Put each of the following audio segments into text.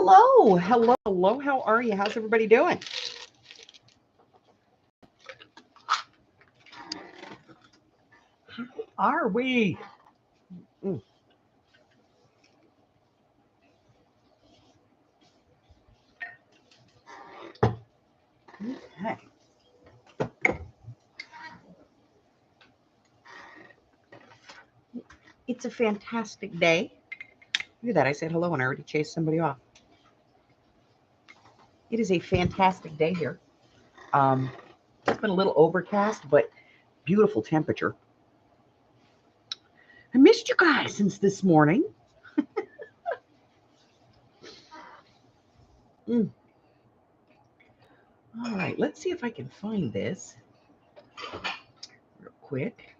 Hello, hello, hello. How are you? How's everybody doing? How are we? Mm, okay. It's a fantastic day. Look at that. I said hello and I already chased somebody off. It is a fantastic day here. It's been a little overcast, but beautiful temperature. I missed you guys since this morning. Mm. All right, let's see if I can find this real quick.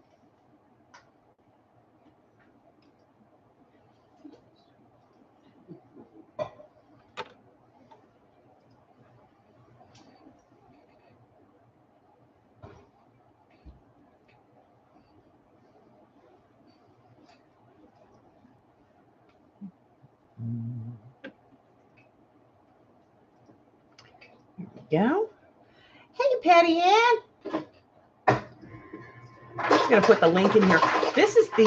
Here we go. Hey, Patty Ann. I'm just gonna put the link in here. This is the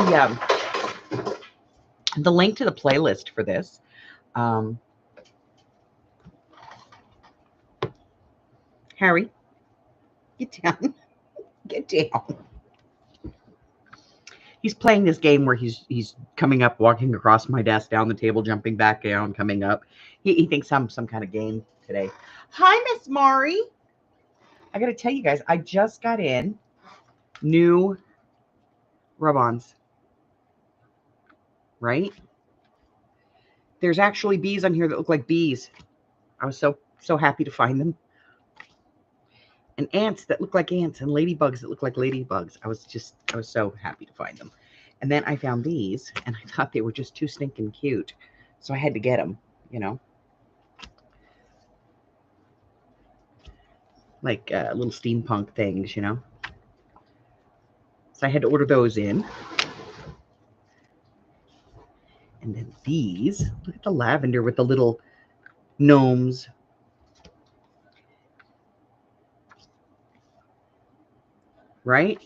link to the playlist for this. Um, Harry, get down. Get down. He's playing this game where he's coming up, walking across my desk, down the table, jumping back down, coming up. He thinks I'm some kind of game today. Hi, Miss Mari. I got to tell you guys, I just got in new rub-ons. Right? There's actually bees on here that look like bees. I was so happy to find them. And ants that look like ants and ladybugs that look like ladybugs. I was so happy to find them. And then I found these and I thought they were just too stinking cute. So I had to get them, you know. Like little steampunk things, you know. So I had to order those in. And then these, look at the lavender with the little gnomes. Right?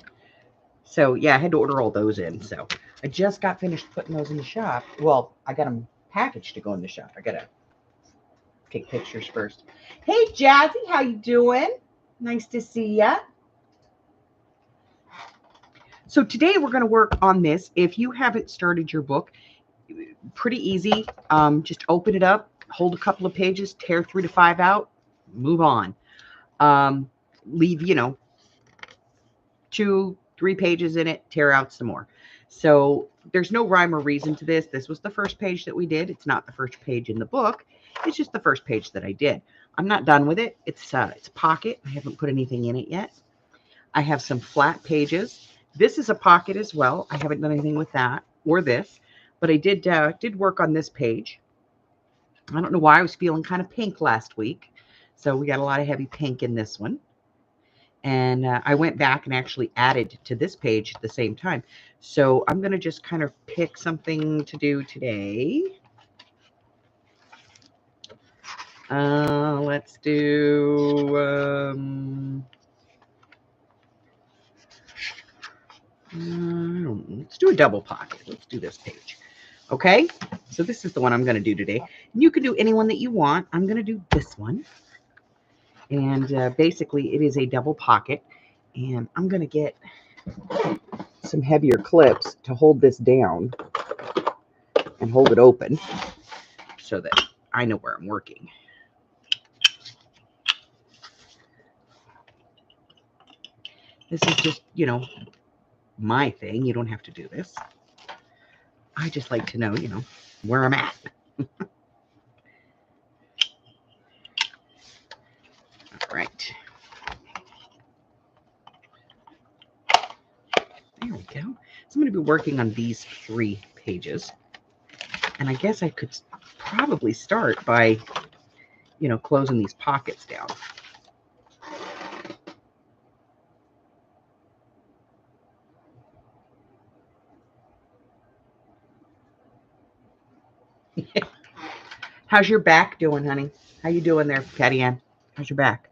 So yeah, I had to order all those in. So I just got finished putting those in the shop. Well, I got them packaged to go in the shop. I gotta take pictures first. Hey Jazzy, how you doing? Nice to see ya. So today we're going to work on this. If you haven't started your book, pretty easy. Just open it up, hold a couple of pages, tear 3 to 5 out, move on. Leave, 2, 3 pages in it, tear out some more. So there's no rhyme or reason to this. This was the first page that we did. It's not the first page in the book. It's just the first page that I did. I'm not done with it. It's a pocket. I haven't put anything in it yet. I have some flat pages. This is a pocket as well. I haven't done anything with that or this, but I did work on this page. I don't know why I was feeling kind of pink last week. So we got a lot of heavy pink in this one. And I went back and actually added to this page at the same time. So I'm going to just kind of pick something to do today. Let's do... let's do a double pocket. Let's do this page. Okay, so this is the one I'm going to do today. You can do any one that you want. I'm going to do this one. And basically, it is a double pocket. And I'm going to get some heavier clips to hold this down and hold it open so that I know where I'm working. This is just, my thing. You don't have to do this. I just like to know, where I'm at. All right. There we go. So I'm going to be working on these 3 pages. And I guess I could probably start by, closing these pockets down. How's your back doing, honey? How you doing there, Patty Ann? How's your back?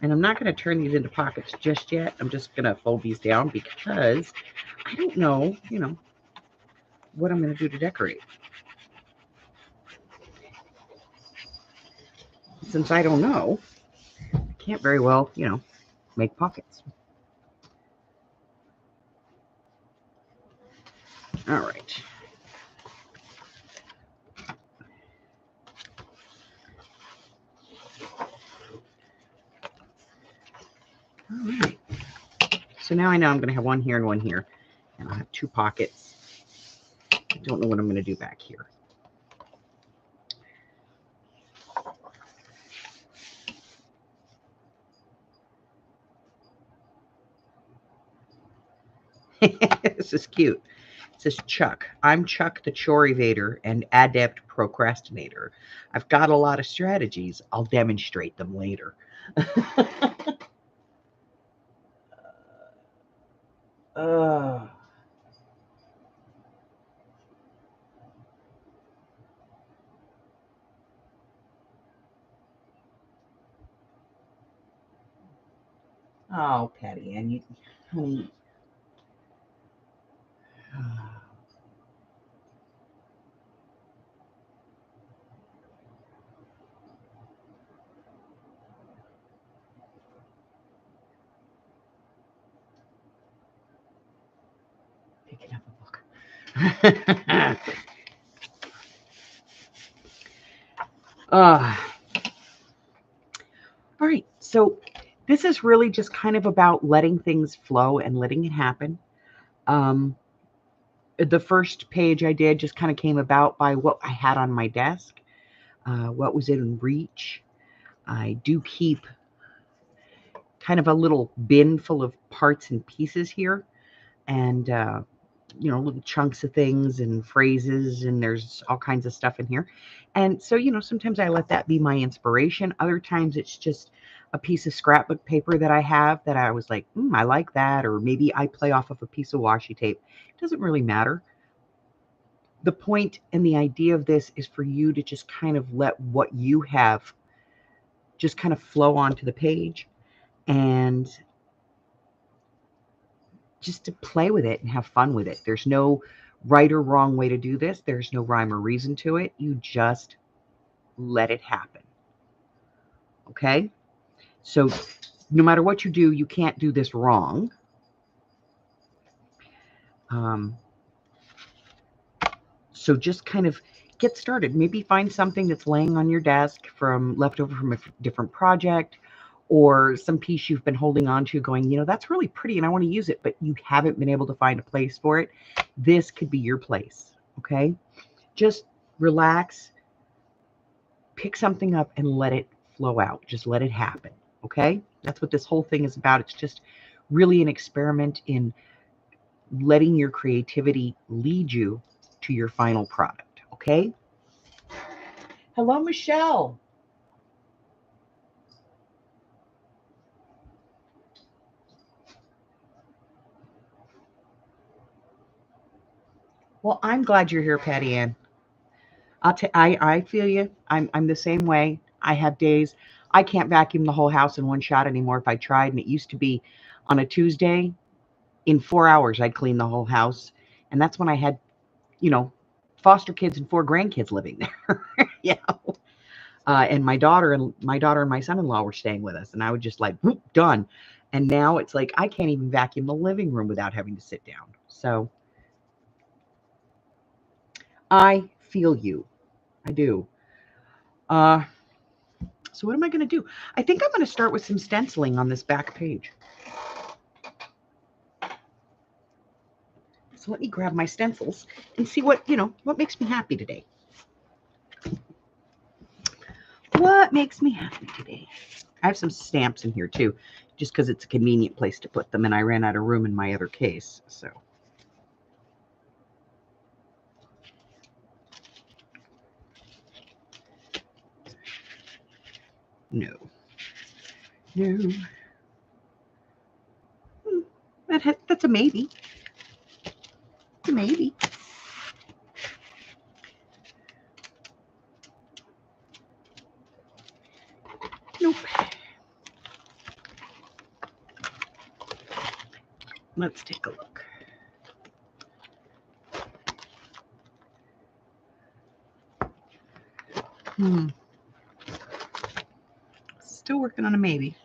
And I'm not going to turn these into pockets just yet. I'm just going to fold these down because I don't know, what I'm going to do to decorate. Since I don't know, I can't very well, make pockets. All right. All right. So now I know I'm going to have one here and one here. And I'll have 2 pockets. I don't know what I'm going to do back here. This is cute. It says Chuck. I'm Chuck the Chore Evader and Adept Procrastinator. I've got a lot of strategies. I'll demonstrate them later. Oh, Patty Ann, honey. Picking up a book. All right, so this is really just kind of about letting things flow and letting it happen. The first page I did just kind of came about by what I had on my desk, what was in reach. I do keep kind of a little bin full of parts and pieces here, and little chunks of things and phrases, and there's all kinds of stuff in here. And so, sometimes I let that be my inspiration. Other times it's just a piece of scrapbook paper that I have that I was like, I like that. Or maybe I play off of a piece of washi tape. It doesn't really matter. The point and the idea of this is for you to just kind of let what you have just kind of flow onto the page and just to play with it and have fun with it. There's no right or wrong way to do this. There's no rhyme or reason to it. You just let it happen. Okay? So no matter what you do, you can't do this wrong. So just kind of get started. Maybe find something that's laying on your desk leftover from a different project, or some piece you've been holding on to going, that's really pretty and I want to use it, but you haven't been able to find a place for it. This could be your place. Okay? Just relax, pick something up and let it flow out. Just let it happen. Okay? That's what this whole thing is about. It's just really an experiment in letting your creativity lead you to your final product. Okay? Hello, Michelle. Well, I'm glad you're here, Patty Ann. I feel you. I'm the same way. I have days I can't vacuum the whole house in one shot anymore if I tried. And it used to be on a Tuesday, in 4 hours I'd clean the whole house. And that's when I had, foster kids and 4 grandkids living there. And my daughter and my son-in-law were staying with us, and I would just like, whoop, done. And now it's like I can't even vacuum the living room without having to sit down. So I feel you. I do. So what am I going to do? I think I'm going to start with some stenciling on this back page. So let me grab my stencils and see what makes me happy today. What makes me happy today? I have some stamps in here too, just because it's a convenient place to put them, and I ran out of room in my other case. So no. That's a maybe. It's a maybe. Nope. Let's take a look. Still working on a maybe.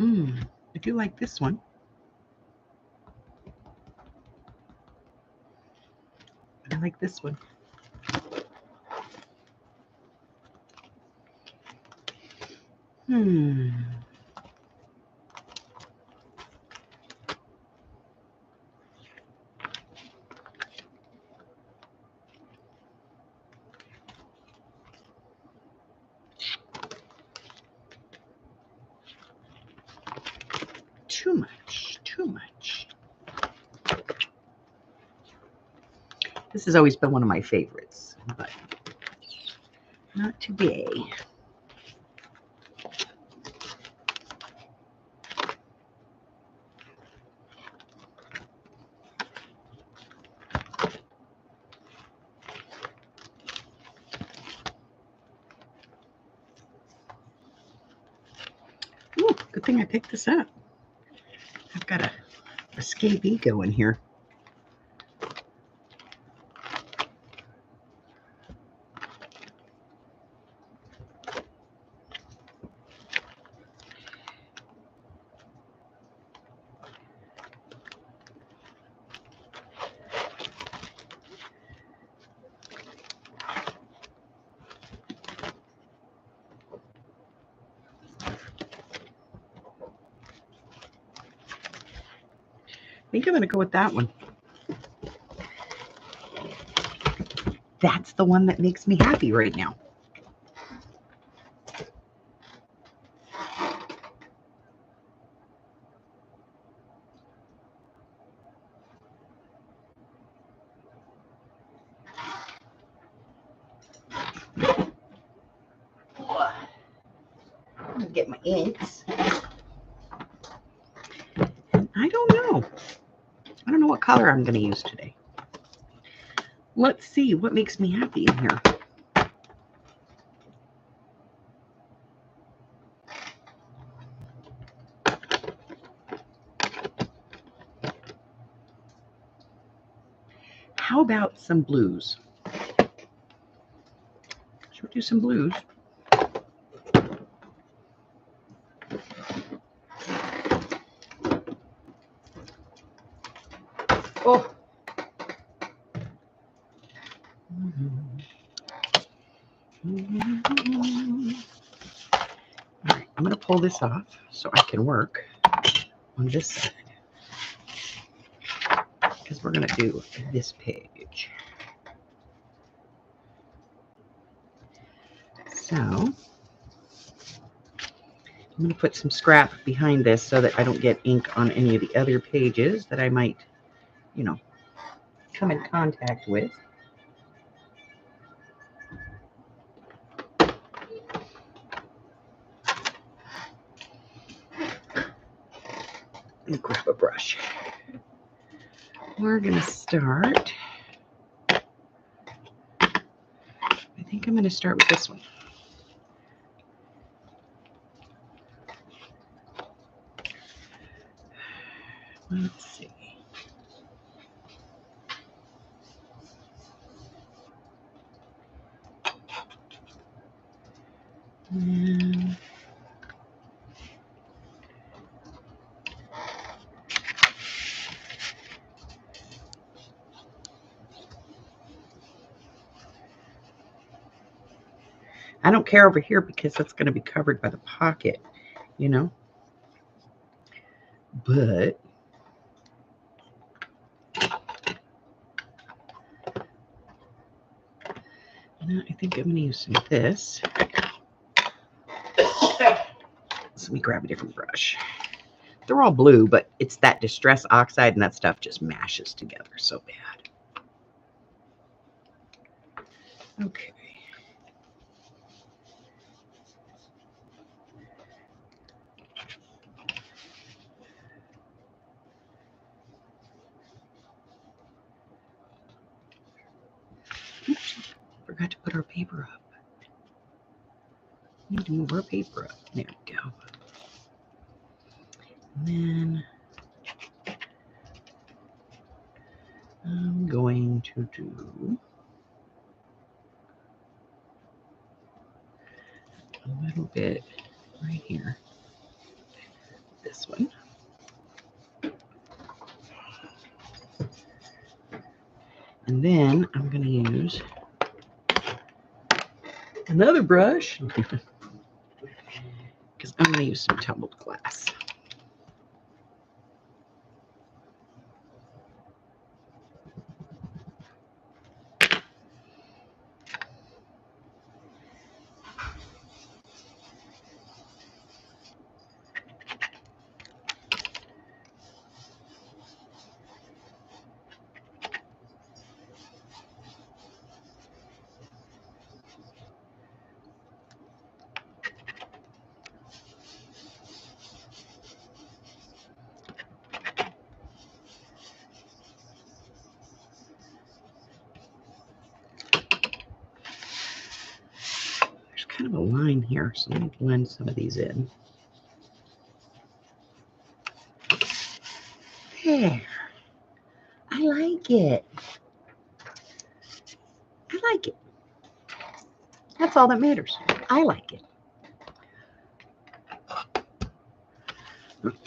I do like this one. I like this one. Too much. This has always been one of my favorites, but not today. Ooh, good thing I picked this up. I've got a Escape Eco in here. I think I'm going to go with that one. That's the one that makes me happy right now. I'm going to get my inks. I don't know. I don't know what color I'm going to use today. Let's see what makes me happy in here. How about some blues? Should we do some blues? Oh. All right, I'm going to pull this off so I can work on this side, because we're going to do this page. So I'm going to put some scrap behind this so that I don't get ink on any of the other pages that I might, come in contact with. Let me grab a brush. We're going to start. I think I'm going to start with this one. Let's see. And I don't care over here because that's going to be covered by the pocket, you know. But I think I'm going to use some of this. So let me grab a different brush. They're all blue, but it's that Distress Oxide and that stuff just mashes together so bad. Okay. Oops, forgot to put our paper up. Need to move our paper up. There we go. And then I'm going to do a little bit right here. This one. And then I'm going to use another brush because I'm going to use some tumbled glass. Kind of a line here, so let me blend some of these in. There. I like it. I like it. That's all that matters. I like it. I'm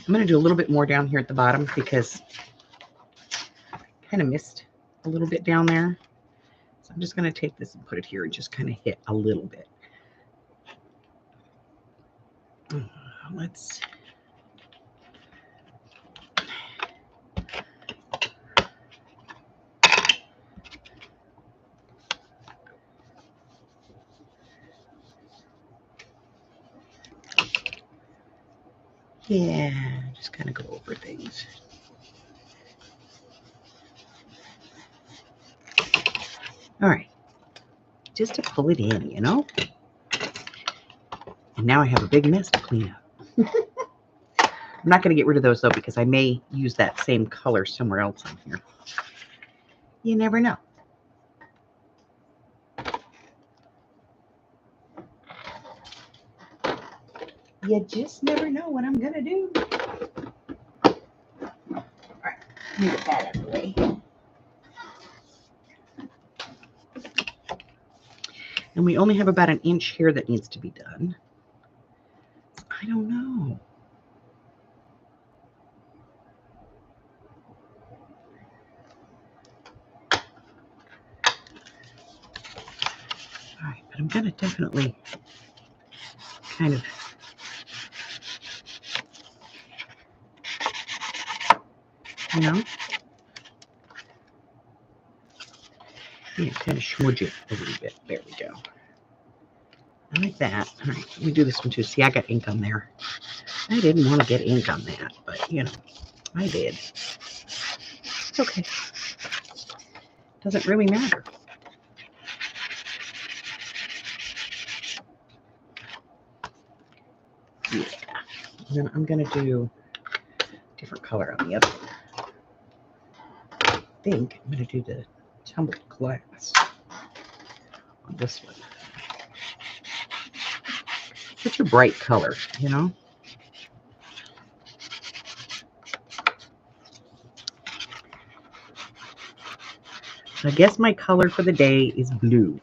going to do a little bit more down here at the bottom because I kind of missed a little bit down there. So I'm just going to take this and put it here and just kind of hit a little bit. Let's... Yeah, just kind of go over things. All right. Just to pull it in, you know? And now I have a big mess to clean up. I'm not going to get rid of those, though, because I may use that same color somewhere else on here. You never know. You just never know what I'm going to do. All right, let me get that out of the way. And we only have about an inch here that needs to be done. I don't know. All right, but I'm going to definitely kind of kind of smudge it a little bit. There we go. I like that. All right, let me do this one too. See, I got ink on there. I didn't want to get ink on that, but I did. It's okay. Doesn't really matter. Yeah. And then I'm going to do a different color on the other one. I think I'm going to do the tumbled glass on this one. Such a bright color, you know? I guess my color for the day is blue.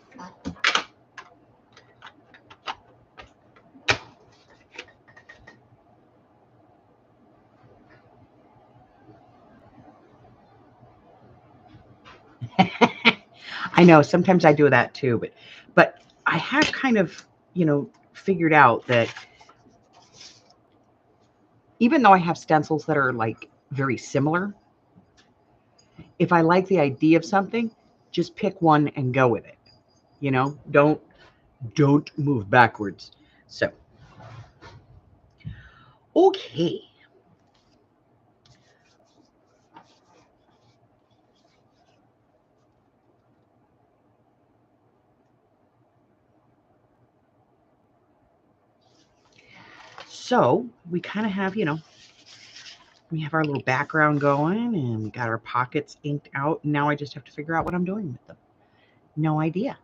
I know sometimes I do that too, but I have kind of, figured out that even though I have stencils that are like very similar, if I like the idea of something, just pick one and go with it. Don't move backwards. So, okay. So we kind of have, we have our little background going and we got our pockets inked out. And now I just have to figure out what I'm doing with them. No idea.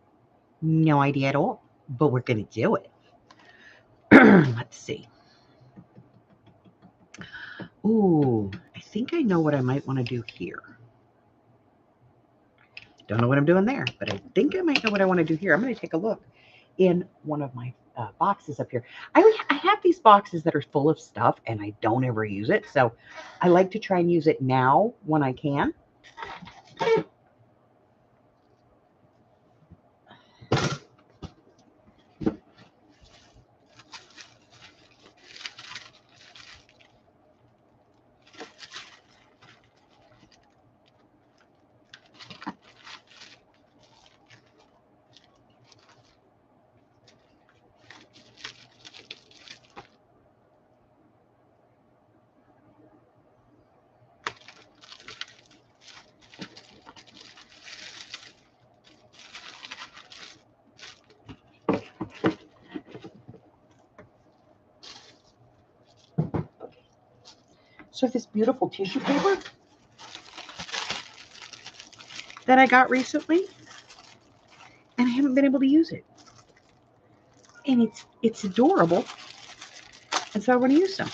No idea at all. But we're going to do it. Let's see. Ooh, I think I know what I might want to do here. Don't know what I'm doing there, but I think I might know what I want to do here. I'm going to take a look in one of my boxes up here. I have these boxes that are full of stuff and I don't ever use it. So I like to try and use it now when I can. So this beautiful tissue paper that I got recently, and I haven't been able to use it. And it's adorable. And so I want to use some.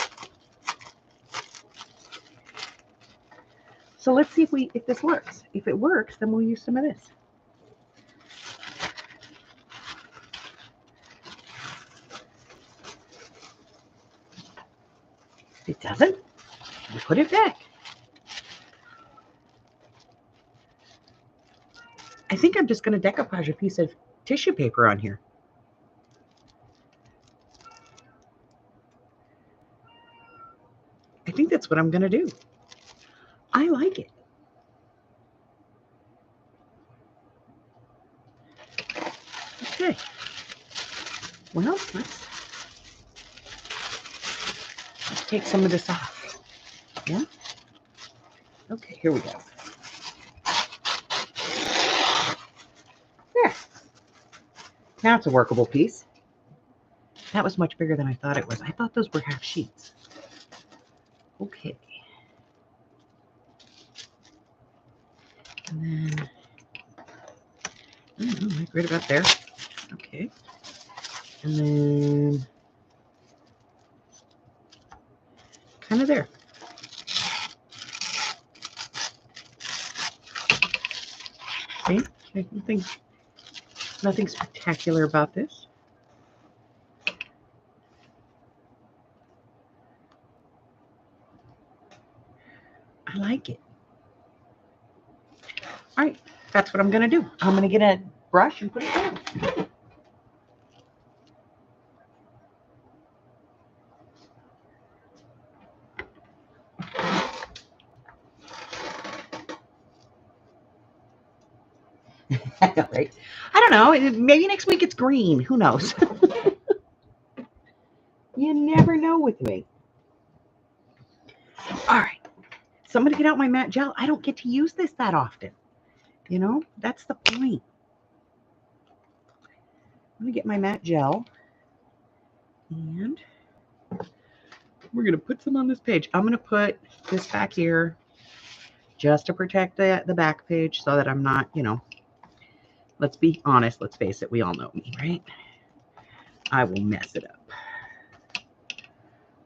So let's see if this works. If it works, then we'll use some of this. If it doesn't, we put it back. I think I'm just going to decoupage a piece of tissue paper on here. I think that's what I'm going to do. I like it. Okay. Well, let's take some of this off. Yeah. Okay, here we go. There. Now it's a workable piece. That was much bigger than I thought it was. I thought those were half sheets. Okay. And then, like right about there. Okay. And then, kind of there. See? Nothing spectacular about this. I like it. All right, that's what I'm going to do. I'm going to get a brush and put it down. Right? I don't know. Maybe next week it's green. Who knows? You never know with me. All right. So I'm going to get out my matte gel. I don't get to use this that often. That's the point. I'm going to get my matte gel. And we're going to put some on this page. I'm going to put this back here just to protect the back page so that I'm not, let's be honest. Let's face it. We all know me, right? I will mess it up.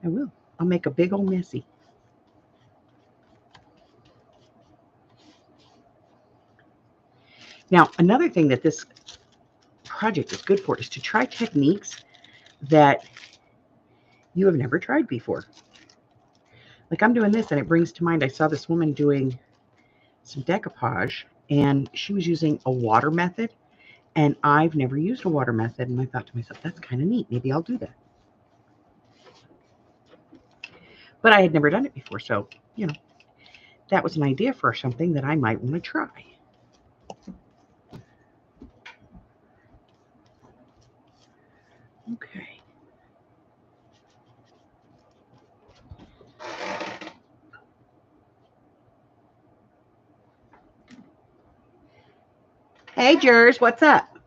I will. I'll make a big old messy. Now, another thing that this project is good for is to try techniques that you have never tried before. Like I'm doing this and it brings to mind, I saw this woman doing some decoupage and she was using a water method, and I've never used a water method, and I thought to myself, that's kind of neat. Maybe I'll do that. But I had never done it before, so, you know, that was an idea for something that I might want to try. Okay. Hey, Jers, what's up?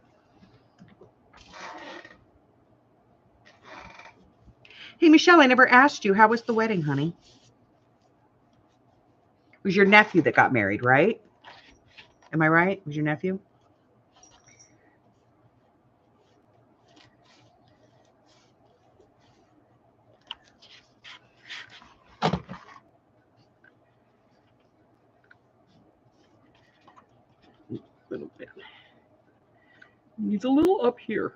Hey, Michelle, I never asked you. How was the wedding, honey? It was your nephew that got married, right? Am I right? It was your nephew? A little bit. He's a little up here.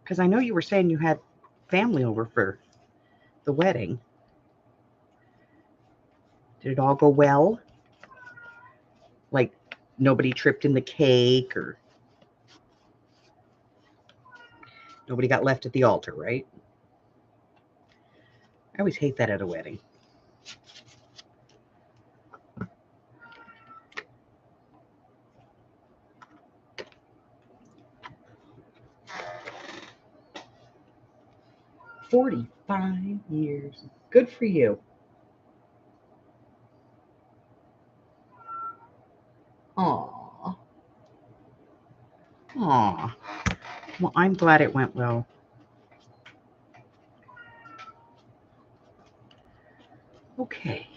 Because I know you were saying you had family over for the wedding. Did it all go well? Like nobody tripped in the cake or nobody got left at the altar, right? I always hate that at a wedding. "45 years. Good for you." Aw. Aw. Well, I'm glad it went well. Okay.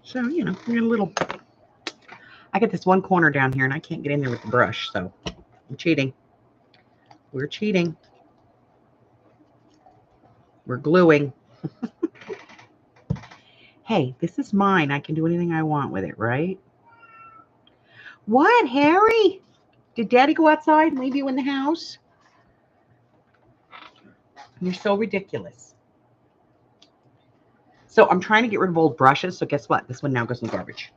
So, you know, we're a little... I got this one corner down here and I can't get in there with the brush, so I'm cheating. We're cheating. We're gluing. Hey, this is mine. I can do anything I want with it, right? What, Harry? Did Daddy go outside and leave you in the house? You're so ridiculous. So I'm trying to get rid of old brushes. So guess what? This one now goes in the garbage.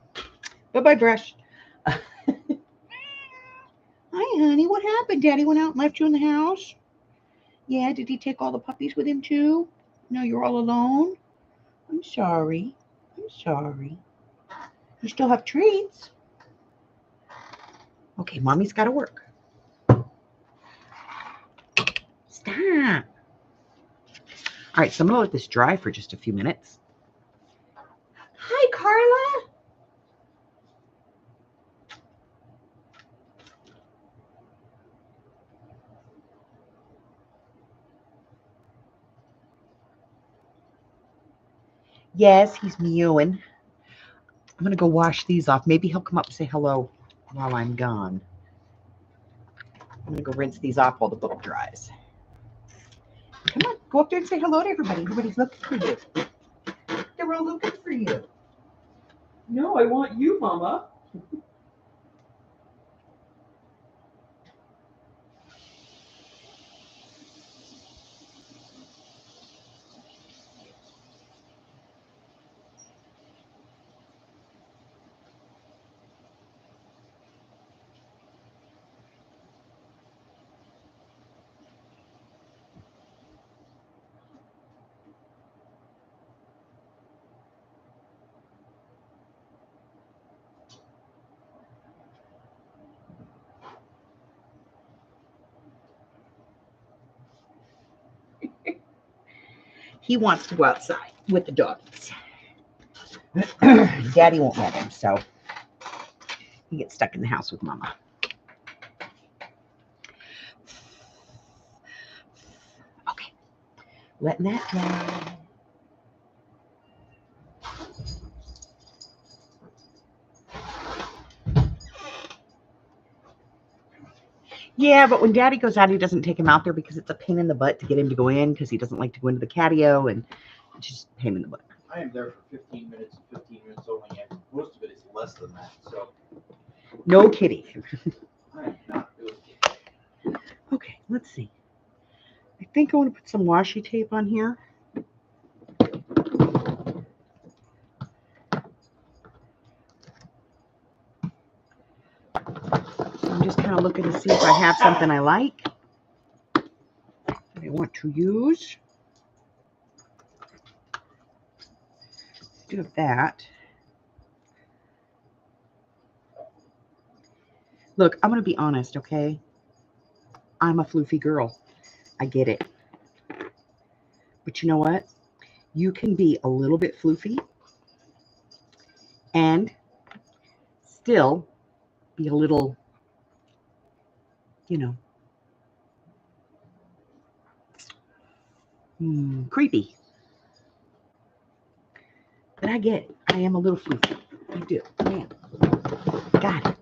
Bye-bye, brush. Hi, honey. What happened? Daddy went out and left you in the house? Yeah, did he take all the puppies with him too? No, you're all alone? I'm sorry. I'm sorry. You still have treats. Okay, Mommy's got to work. Stop. All right, so I'm going to let this dry for just a few minutes. Hi, Carla. Yes, he's mewing. I'm going to go wash these off. Maybe he'll come up and say hello while I'm gone. I'm going to go rinse these off while the book dries. Come on, go up there and say hello to everybody. Everybody's looking for you. They're all looking for you. No, I want you, Mama. He wants to go outside with the doggies. Daddy won't let him, so he gets stuck in the house with Mama. Okay, letting that dry. Yeah, but when Daddy goes out, he doesn't take him out there because it's a pain in the butt to get him to go in because he doesn't like to go into the catio, and it's just a pain in the butt. I am there for 15 minutes and 15 minutes only, and most of it is less than that. So no kitty. I am not doing it. Okay, let's see. I think I want to put some washi tape on here. just kind of looking to see if I have something I like that I want to use. Do that. Look, I'm going to be honest, okay? I'm a floofy girl. I get it. But you know what? You can be a little bit floofy and still be a little, you know, creepy. But I get it. I am a little floofy. I do. I am. Got it.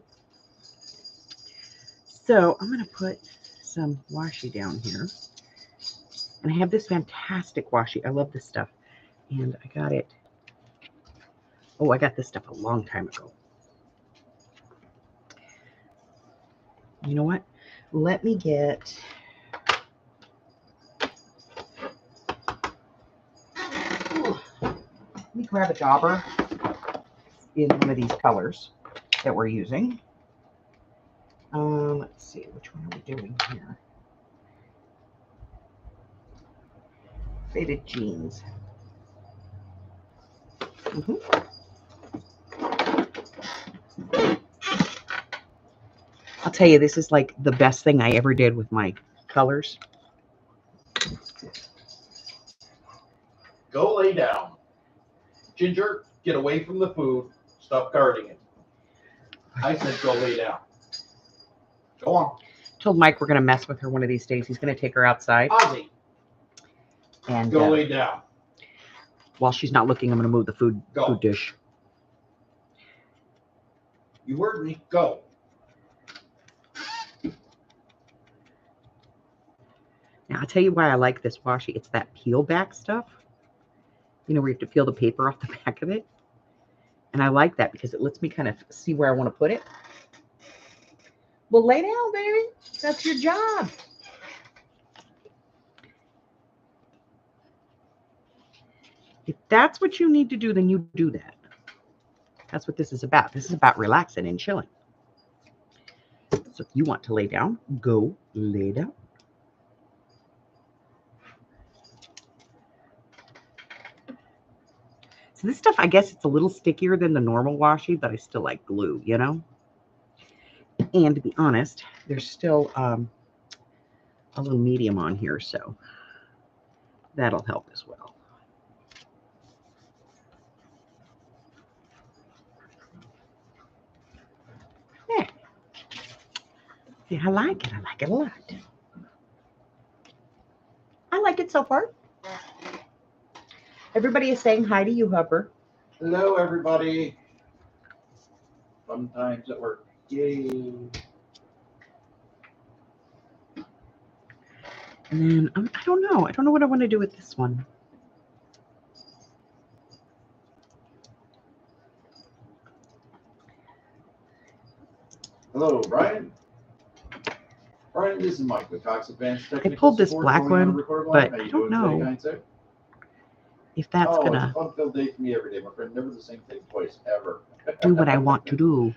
So I'm going to put some washi down here. And I have this fantastic washi. I love this stuff. And I got it. Oh, I got this stuff a long time ago. You know what? Let me get... Let me grab a dauber in one of these colors that we're using. Let's see, which one are we doing here? Faded jeans. I'll tell you, this is like the best thing I ever did with my colors. Go lay down. Ginger, get away from the food. Stop guarding it. I said go lay down. Go on. Told Mike we're going to mess with her one of these days. He's going to take her outside. Ozzy, And go lay down. while she's not looking, I'm going to move the food dish. You heard me. Go. Now, I'll tell you why I like this washi. It's that peel back stuff. You know, where you have to peel the paper off the back of it. And I like that because it lets me kind of see where I want to put it. Well, lay down, baby. That's your job. If that's what you need to do, then you do that. That's what this is about. This is about relaxing and chilling. So if you want to lay down, go lay down. So this stuff, I guess it's a little stickier than the normal washi, but I still like glue, you know? And to be honest, there's still a little medium on here, so that'll help as well. Yeah. Yeah, I like it. I like it a lot. I like it so far. Everybody is saying hi to you, Hubber. Hello, everybody. Fun times at work. Yay. And then I don't know. I don't know what I want to do with this one. Hello, Brian. Brian, this is Mike with Cox Advanced Technical I pulled this Support, black calling on one, the record line. but How I you don't doing today, know kind sir? if that's It's a gonna fun-filled day for me every day, my friend. Never the same thing twice, ever. do what I want to do.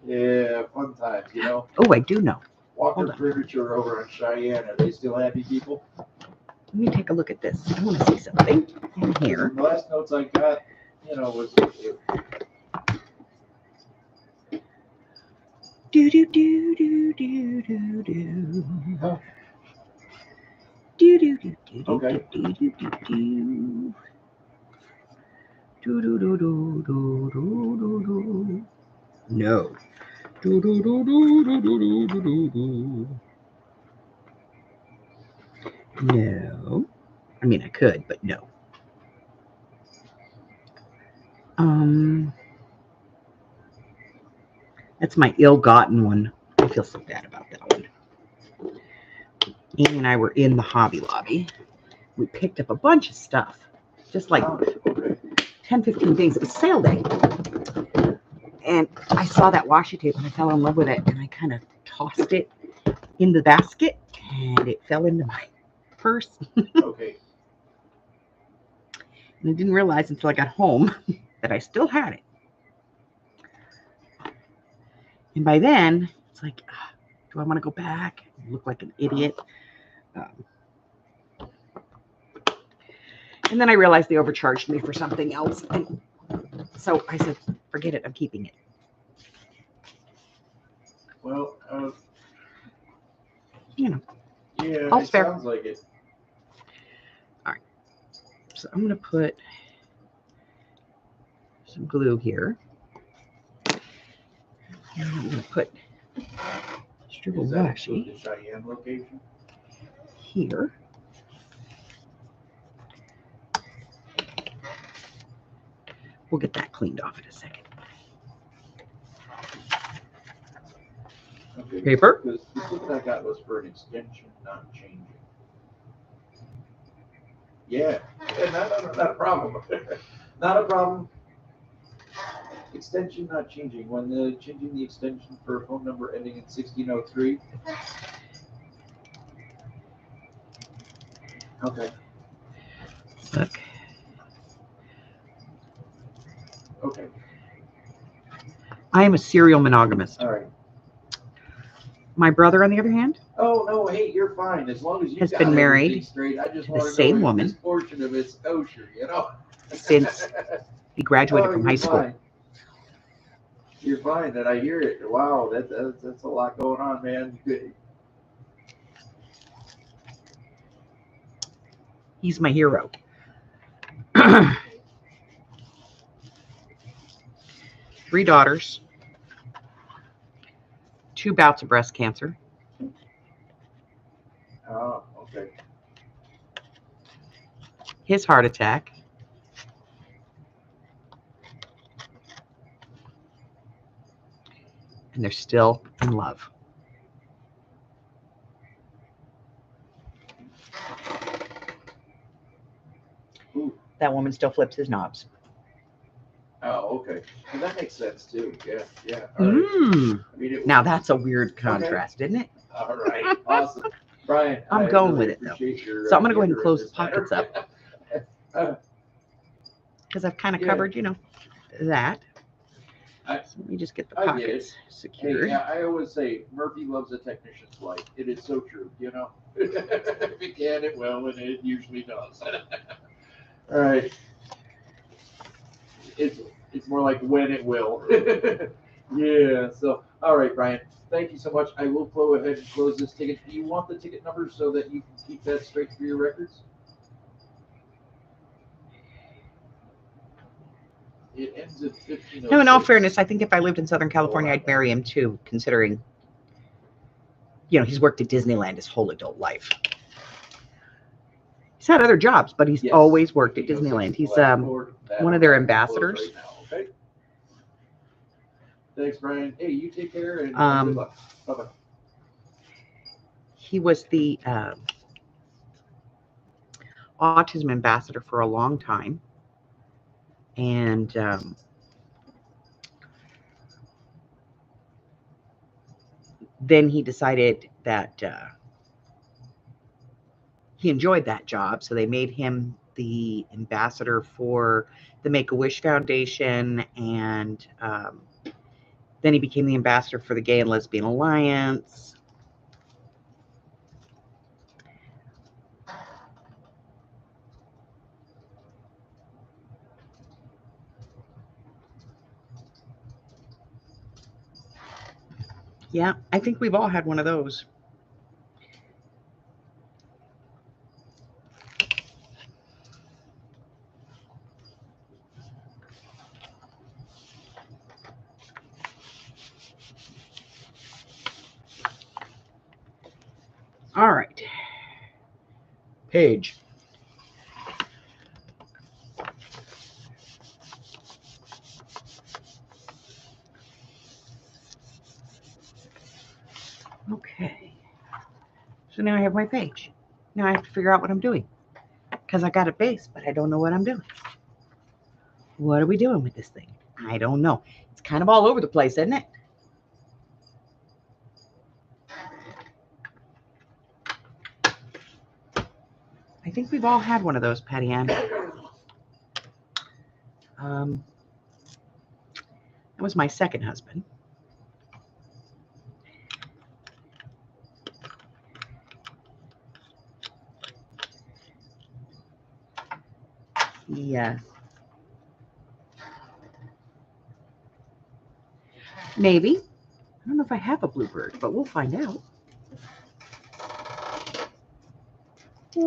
Yeah, fun times, you know. Oh, I do know. Walker Furniture over on Cheyenne. Are they still happy people? Let me take a look at this. I want to see something in here. The last notes I got, you know, was Do do do do do do do. Oh. Do do do do Okay. do do do do do. Do do do do do do do do. No. Do do do do do do do do do. No. I mean, I could, but no. That's my ill-gotten one. I feel so bad about that one. Amy and I were in the Hobby Lobby. We picked up a bunch of stuff, just like 10, 15 things. It was sale day. And I saw that washi tape and I fell in love with it. And I kind of tossed it in the basket and it fell into my purse. Okay. And I didn't realize until I got home that I still had it. And by then, It's like, do I want to go back? Look like an idiot. And then I realized they overcharged me for something else. And so I said, forget it. I'm keeping it. Well, You know, yeah, all's it fair. sounds like it. So I'm going to put some glue here. And I'm going to put strip of Does that washi include the Cheyenne location? here. We'll get that cleaned off in a second. Okay. Paper. Because the ticket I got was for an extension, not changing. Yeah, not a problem. Not a problem. Extension not changing. When changing the extension for a phone number ending in 1603. Okay. Look. Okay. I am a serial monogamist. All right. My brother, on the other hand, Oh no, hey, you're fine as long as you has got been married everything straight. I just to want the to same know if woman this portion of it's kosher, you know. since he graduated Oh, from you're high school. fine. You're fine, and I hear it. Wow, that's a lot going on, man. Good. He's my hero. 3 daughters, 2 bouts of breast cancer, Oh, okay. his heart attack, and they're still in love. Ooh. That woman still flips his knobs. Oh, okay. Well, that makes sense too. Yeah, yeah. All right. I mean, Now that's a weird contrast, isn't it? All right. Awesome, Brian. I'm I going really with it, though. appreciate your, So I'm going to go ahead and candor in close the this matter. pockets up because I've kind of Yeah. covered, that. I- So let me just get the I get pockets Hey, secured. yeah, I always say Murphy loves a technician's wife. It is so true, you know. If it can, it will, and it usually does. All right. It's more like when it will. Yeah. So, all right, Brian. Thank you so much. I will go ahead and close this ticket. Do you want the ticket number so that you can keep that straight for your records? It ends at 15:06. No, in all fairness, I think if I lived in Southern California, I'd marry him too, considering, he's worked at Disneyland his whole adult life. He's had other jobs, but he's Yes. always worked at Disneyland. He's one of their ambassadors. Right now, okay. Thanks, Brian. Hey, you take care and good luck. Bye-bye. He was the autism ambassador for a long time. And then he decided that he enjoyed that job. So they made him the ambassador for the Make-A-Wish Foundation. And then he became the ambassador for the Gay and Lesbian Alliance. Yeah, I think we've all had one of those. All right. Page. Okay. So now I have my page. Now I have to figure out what I'm doing. Because I got a base, but I don't know what I'm doing. What are we doing with this thing? I don't know. It's kind of all over the place, isn't it? I think we've all had one of those, Patty Ann. That was my second husband. Yeah. Maybe. I don't know if I have a bluebird, but we'll find out. I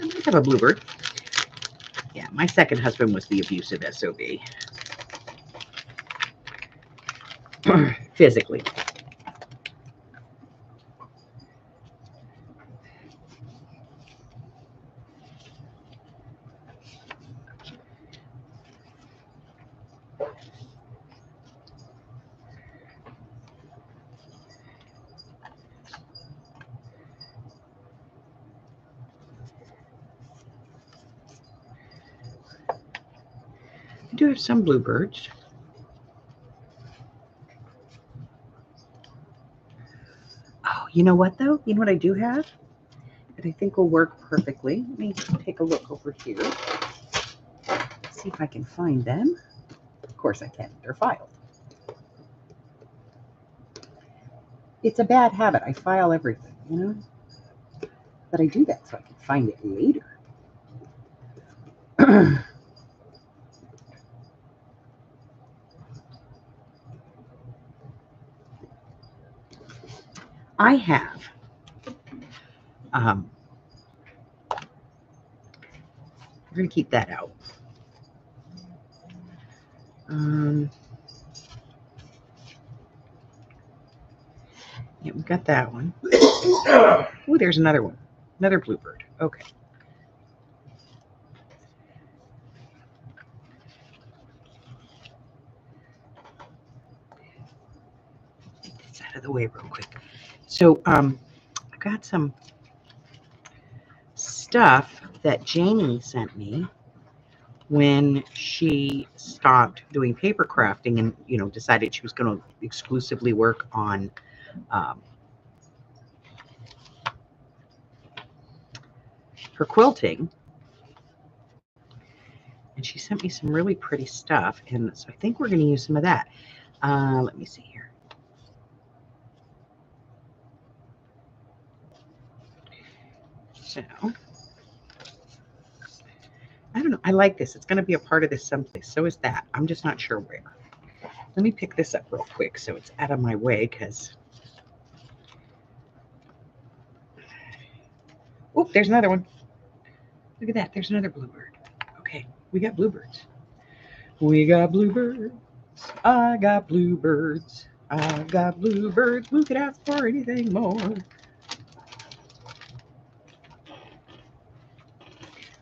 might have a bluebird. Yeah, my second husband was the abusive SOB. Physically. I do have some bluebirds. Oh, you know what though? You know what I do have that I think will work perfectly? Let me take a look over here. See if I can find them. Of course I can. They're filed. It's a bad habit. I file everything, you know? But I do that so I can find it later. I have we're going to keep that out. Yeah, we got that one. Oh, there's another one. Another bluebird. Okay. Get this out of the way real quick. So I got some stuff that Janie sent me when she stopped doing paper crafting and, you know, decided she was going to exclusively work on her quilting. And she sent me some really pretty stuff, and so I think we're going to use some of that. Let me see here. So I don't know. I like this. It's going to be a part of this someplace. So is that. I'm just not sure where. Let me pick this up real quick so it's out of my way because... Oh, there's another one. Look at that. There's another bluebird. Okay, we got bluebirds. We got bluebirds. I got bluebirds. I got bluebirds. Who could ask for anything more?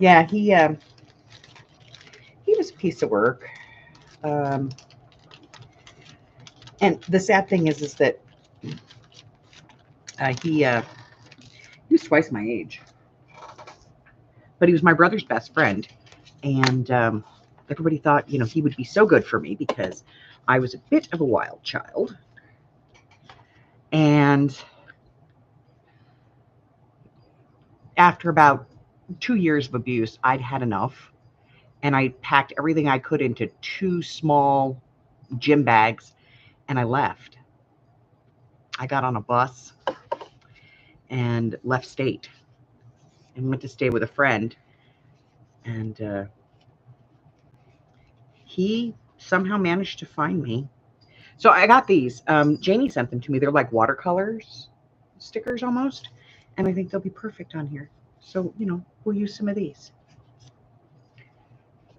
Yeah, he was a piece of work. And the sad thing is that he was twice my age, but he was my brother's best friend, and everybody thought, you know, he would be so good for me because I was a bit of a wild child, and after about 2 years of abuse, I'd had enough, and I packed everything I could into 2 small gym bags, and I left. I got on a bus and left state and went to stay with a friend, and he somehow managed to find me. So I got these. Janie sent them to me. They're like watercolors, stickers almost, and I think they'll be perfect on here. So, you know, we'll use some of these.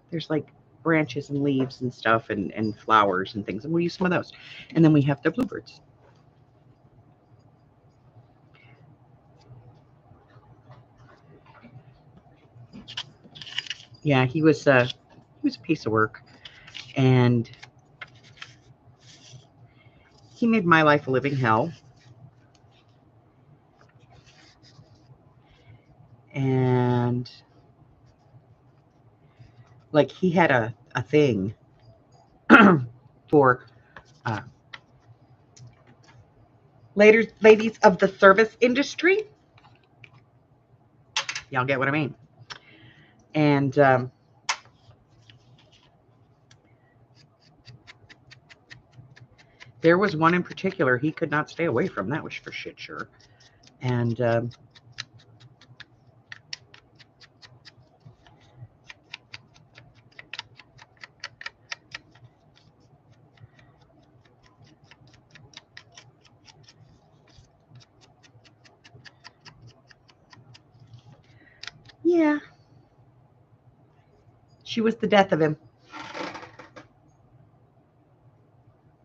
There's like branches and leaves and stuff and flowers and things, and we'll use some of those. And then we have the bluebirds. Yeah, he was a piece of work, and he made my life a living hell. And like he had a thing for ladies of the service industry. Y'all get what I mean? And there was one in particular he could not stay away from. That was for shit sure. And yeah, she was the death of him.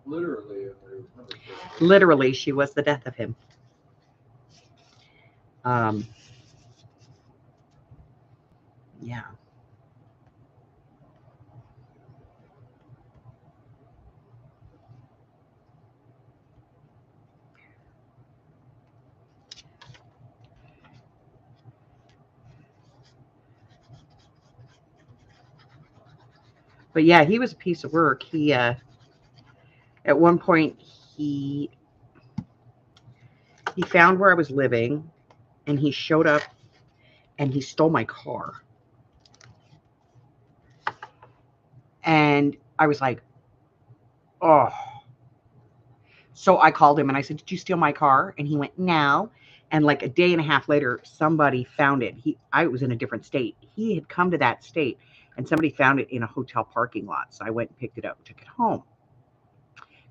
Literally, if I remember correctly. Literally, she was the death of him. Yeah. But yeah, he was a piece of work. He at one point he found where I was living, and he showed up and he stole my car. And I was like, oh. So I called him and I said, "Did you steal my car?" And he went, "No." And like a day and a half later, somebody found it. I was in a different state. He had come to that state and somebody found it in a hotel parking lot. So I went and picked it up, took it home,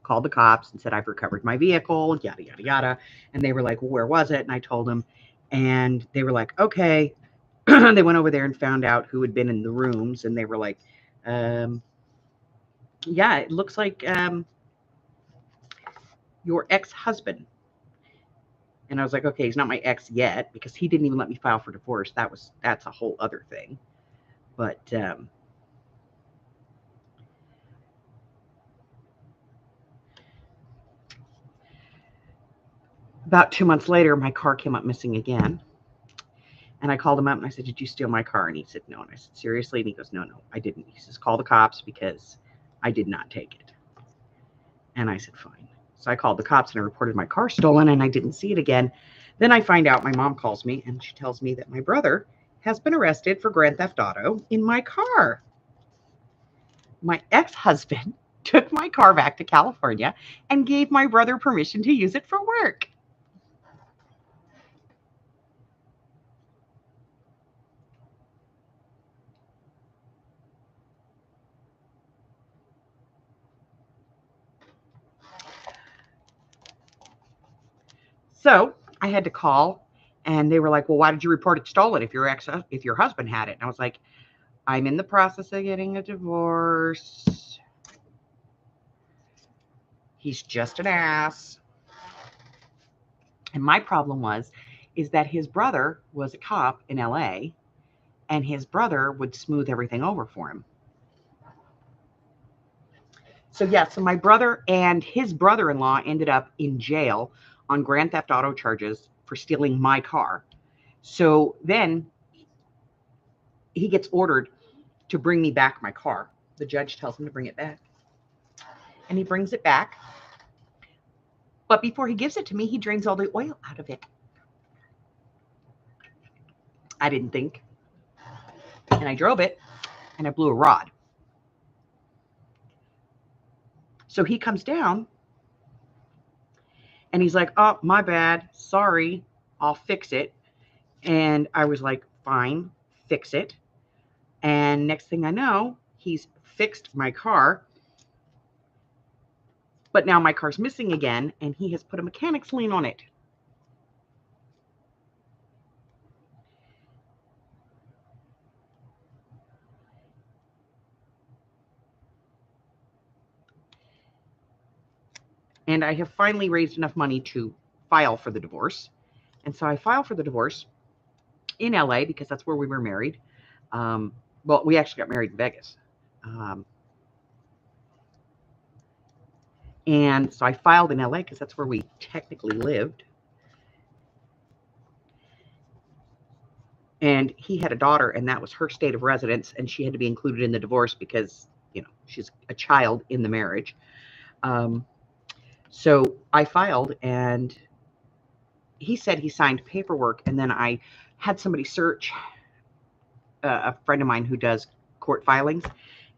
called the cops and said, "I've recovered my vehicle, yada, yada, yada." And they were like, "Well, where was it?" And I told them, and they were like, "Okay." They went over there and found out who had been in the rooms. And they were like, yeah, it looks like your ex-husband. And I was like, okay, he's not my ex yet, because he didn't even let me file for divorce. That's a whole other thing. But about 2 months later, my car came up missing again. And I called him up and I said, "Did you steal my car?" And he said, "No." And I said, "Seriously?" And he goes, "No, I didn't." He says, "Call the cops because I did not take it." And I said, "Fine." So I called the cops and I reported my car stolen, and I didn't see it again. Then I find out, my mom calls me and she tells me that my brother has been arrested for grand theft auto in my car. My ex-husband took my car back to California and gave my brother permission to use it for work. So I had to call, and they were like, "Well, why did you report it stolen if your husband had it?" And I was like, "I'm in the process of getting a divorce. He's just an ass." And my problem is that his brother was a cop in LA, and his brother would smooth everything over for him. So so my brother and his brother-in-law ended up in jail on grand theft auto charges for stealing my car. So then he gets ordered to bring me back my car. The judge tells him to bring it back. And he brings it back. But before he gives it to me, he drains all the oil out of it. I didn't think. And I drove it, and I blew a rod. So he comes down, and he's like, "Oh, my bad. Sorry. I'll fix it." And I was like, "Fine, fix it." And next thing I know, he's fixed my car. But now my car's missing again, and he has put a mechanic's lien on it. And I have finally raised enough money to file for the divorce. And so I filed for the divorce in LA because that's where we were married. Well, we actually got married in Vegas. And so I filed in LA because that's where we technically lived. And he had a daughter, and that was her state of residence, and she had to be included in the divorce because, she's a child in the marriage. So I filed, and he said he signed paperwork, and then I had somebody search, a friend of mine who does court filings,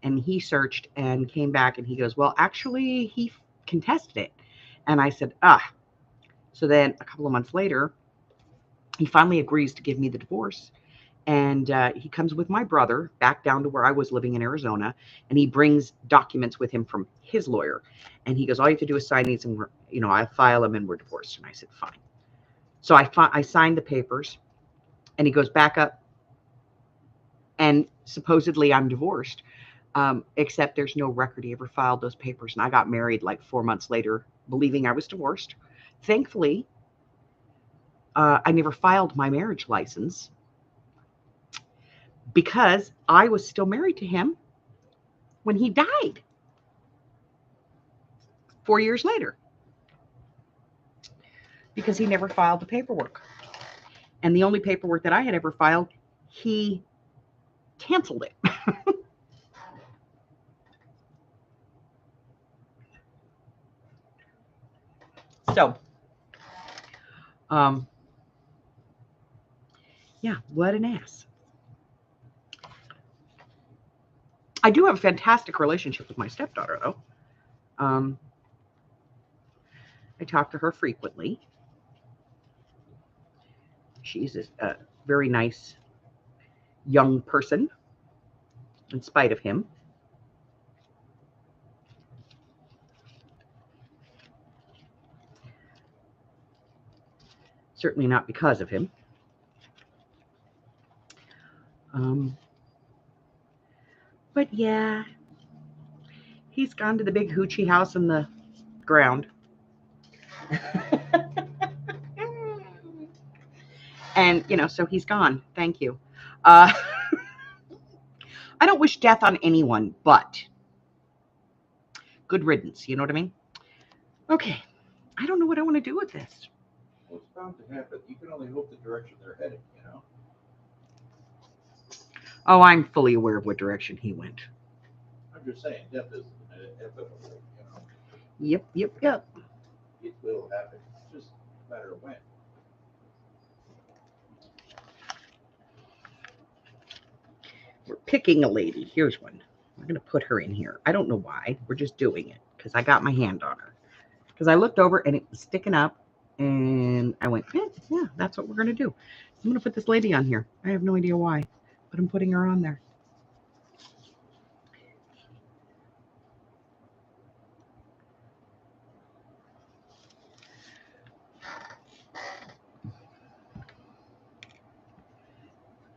and he searched and came back, and he goes, "Well, actually, he contested it." And I said, So then a couple of months later, He finally agrees to give me the divorce. And he comes with my brother back down to where I was living in Arizona, and he brings documents with him from his lawyer. And he goes, all you have to do is sign these, and I file them, and we're divorced. And I said, fine. So I signed the papers, and he goes back up, and supposedly I'm divorced, except there's no record he ever filed those papers. And I got married like 4 months later, believing I was divorced. Thankfully, I never filed my marriage license because I was still married to him when he died 4 years later, because he never filed the paperwork. And the only paperwork that I had ever filed, he canceled it. So, yeah, what an ass. I do have a fantastic relationship with my stepdaughter, though. I talk to her frequently. She's a very nice young person, in spite of him. Certainly not because of him. But yeah, he's gone to the big hoochie house in the ground. And, so he's gone. Thank you. I don't wish death on anyone, but good riddance. You know what I mean? Okay. I don't know what I want to do with this. Well, it's bound to happen. You can only hope the direction they're heading, Oh, I'm fully aware of what direction he went. I'm just saying, death is inevitable, Yep. It will happen. It's just a matter of when. We're picking a lady. Here's one. We're going to put her in here. I don't know why. We're just doing it because I got my hand on her. Because I looked over and it was sticking up, and I went, yeah, that's what we're going to do. I'm going to put this lady on here. I have no idea why, but I'm putting her on there.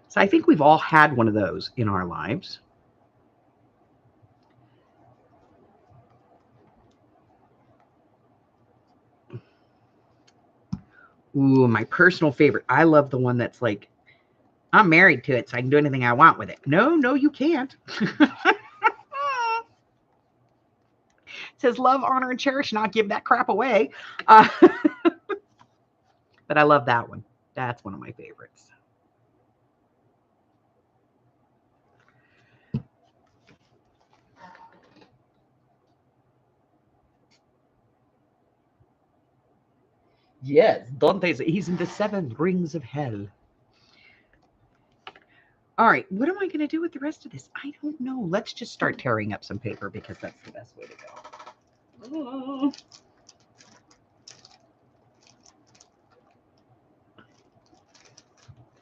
So I think we've all had one of those in our lives. Ooh, my personal favorite. I love the one that's like, I'm married to it, so I can do anything I want with it. No, you can't. It says love, honor, and cherish, not give that crap away. But I love that one. That's one of my favorites. Yes, Dante's, he's in the 7 rings of hell. All right, what am I going to do with the rest of this? I don't know. Let's just start tearing up some paper because that's the best way to go.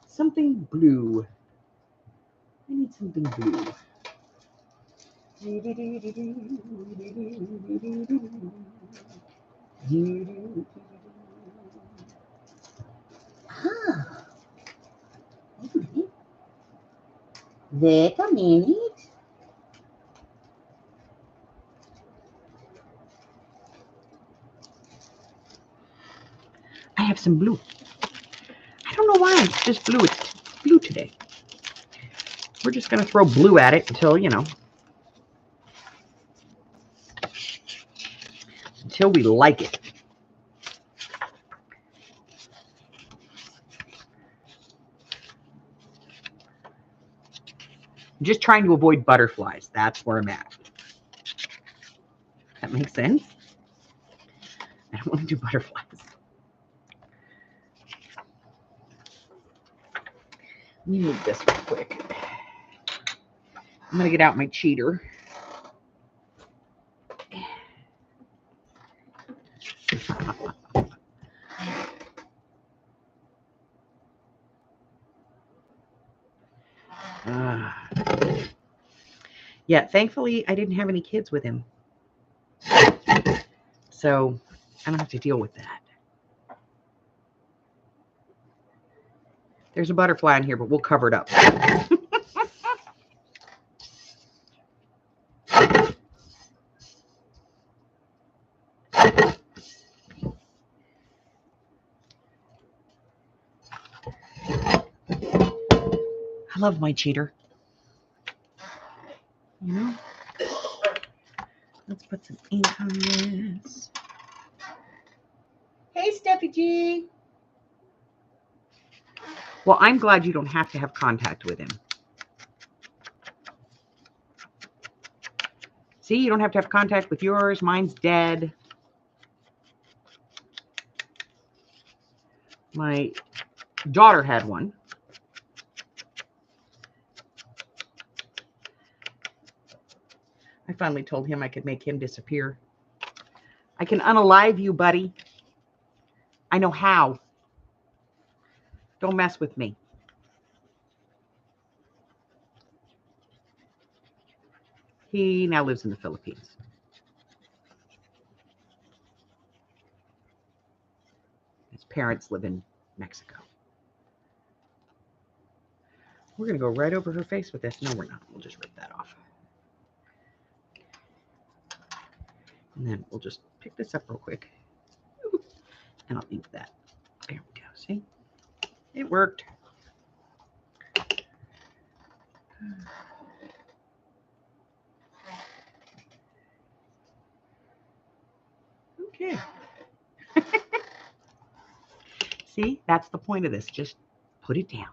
Something blue. I need something blue. Ah, okay. Wait a minute. I have some blue. I don't know why it's just blue. It's blue today. We're just going to throw blue at it until, until we like it. I'm just trying to avoid butterflies. That's where I'm at. That makes sense? I don't want to do butterflies. Let me move this real quick. I'm going to get out my cheater. Ah. Yeah, thankfully, I didn't have any kids with him. So I don't have to deal with that. There's a butterfly in here, but we'll cover it up. I love my cheater. You know? Let's put some ink on this. Hey, Steffi G. Well, I'm glad you don't have to have contact with him. See, you don't have to have contact with yours. Mine's dead. My daughter had one. I finally told him I could make him disappear. I can unalive you, buddy. I know how. Don't mess with me. He now lives in the Philippines. His parents live in Mexico. We're going to go right over her face with this. No, we're not. We'll just rip that off. And then we'll just pick this up real quick. And I'll leave that. There we go. See? It worked. Okay. See? That's the point of this. Just put it down.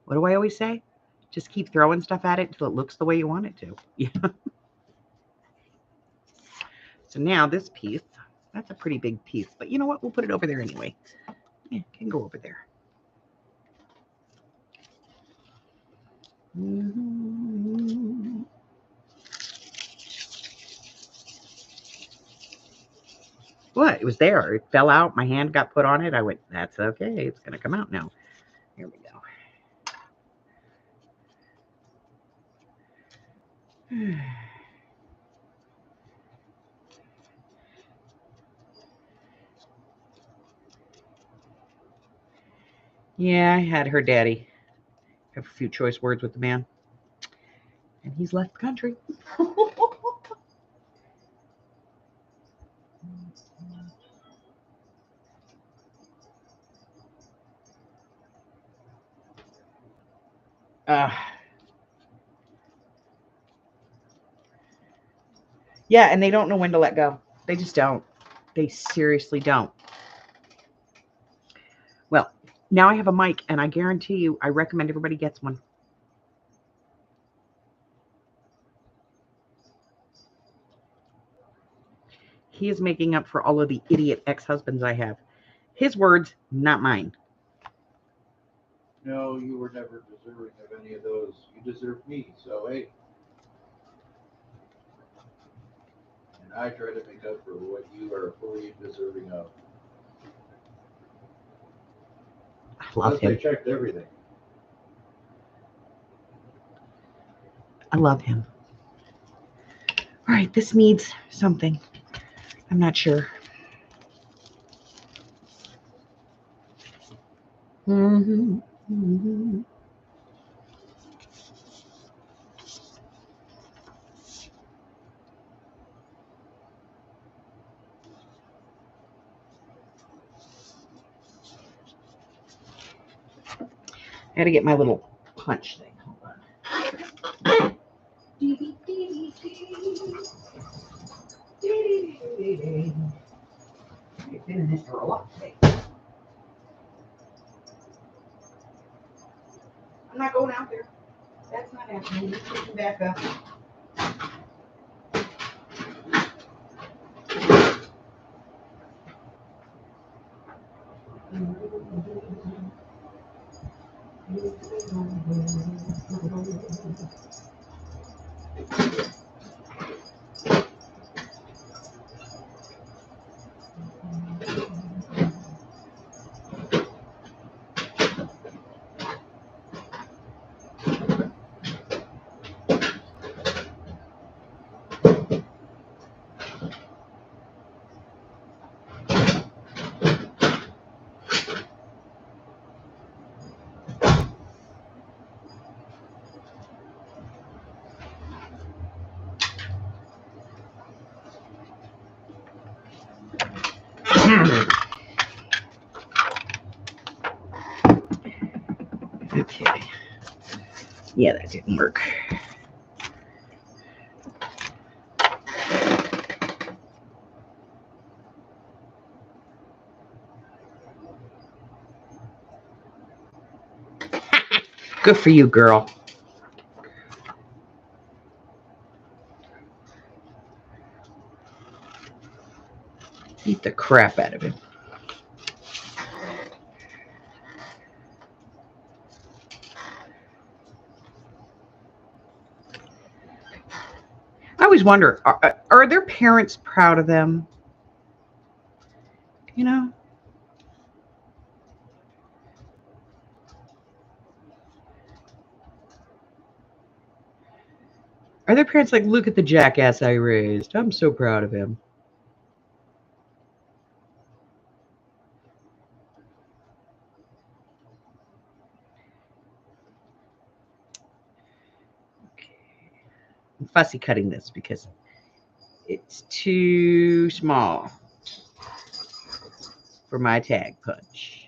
What do I always say? Just keep throwing stuff at it until it looks the way you want it to. Yeah. So now this piece, that's a pretty big piece, but you know what? We'll put it over there anyway. Yeah, it can go over there. Mm-hmm. What? It was there. It fell out. My hand got put on it. I went, that's okay. It's going to come out now. Here we go. Yeah, I had her daddy have a few choice words with the man. And he's left the country. Yeah, and they don't know when to let go. They just don't. They seriously don't. Well, now I have a mic, and I guarantee you, I recommend everybody gets one. He is making up for all of the idiot ex-husbands I have. His words, not mine. No, you were never deserving of any of those. You deserve me, so hey. And I try to make up for what you are fully deserving of. I love him. I checked everything. I love him. All right, this needs something. I'm not sure. Mm-hmm. Mm-hmm. I gotta get my little punch thing. Hold on. I've been in this for a lot today. I'm not going out there. That's not happening. Just picking back up. Okay. Yeah, that didn't work. Good for you, girl. Beat the crap out of him. I always wonder, are their parents proud of them? You know? Are their parents like, look at the jackass I raised. I'm so proud of him. I'm fussy cutting this because it's too small for my tag punch.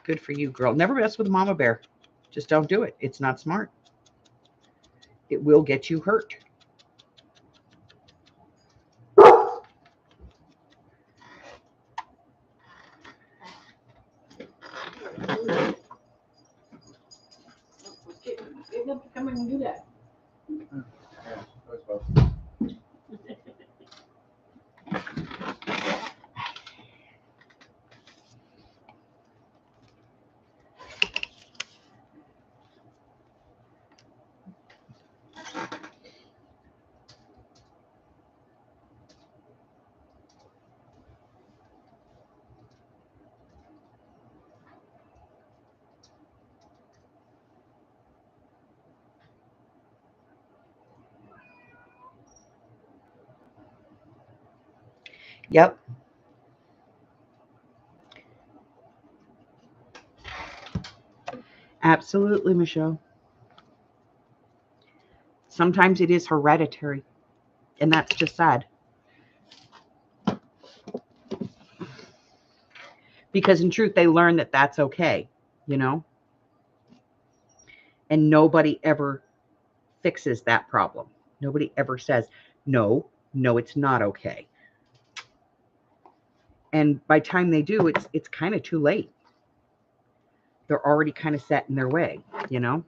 Good for you, girl. Never mess with a mama bear. Just don't do it. It's not smart. It will get you hurt. Come and do that. Yep. Absolutely, Michelle. Sometimes it is hereditary, and that's just sad. Because in truth, they learn that that's okay, you know? And nobody ever fixes that problem. Nobody ever says, no, it's not okay. And by the time they do, it's kind of too late. They're already kind of set in their way, you know?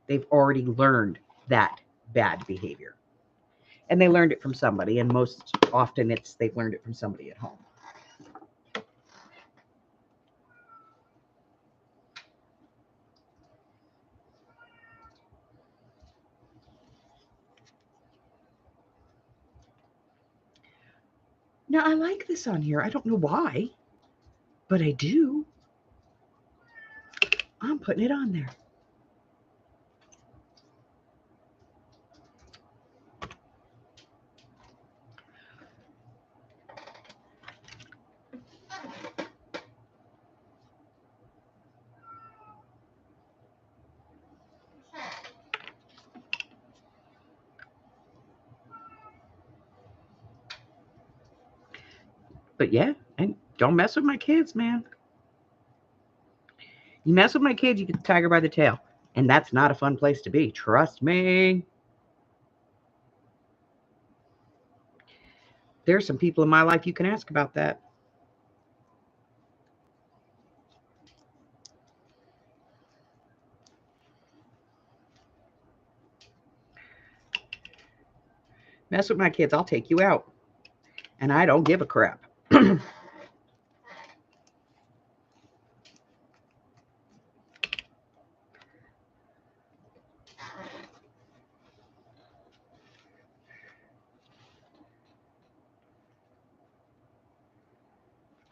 They've already learned that bad behavior. And they learned it from somebody, and most often they've learned it from somebody at home. Now, I like this on here. I don't know why, but I do. I'm putting it on there. But yeah, and don't mess with my kids, man. You mess with my kids, you get the tiger by the tail. And that's not a fun place to be. Trust me. There's some people in my life you can ask about that. Mess with my kids, I'll take you out. And I don't give a crap.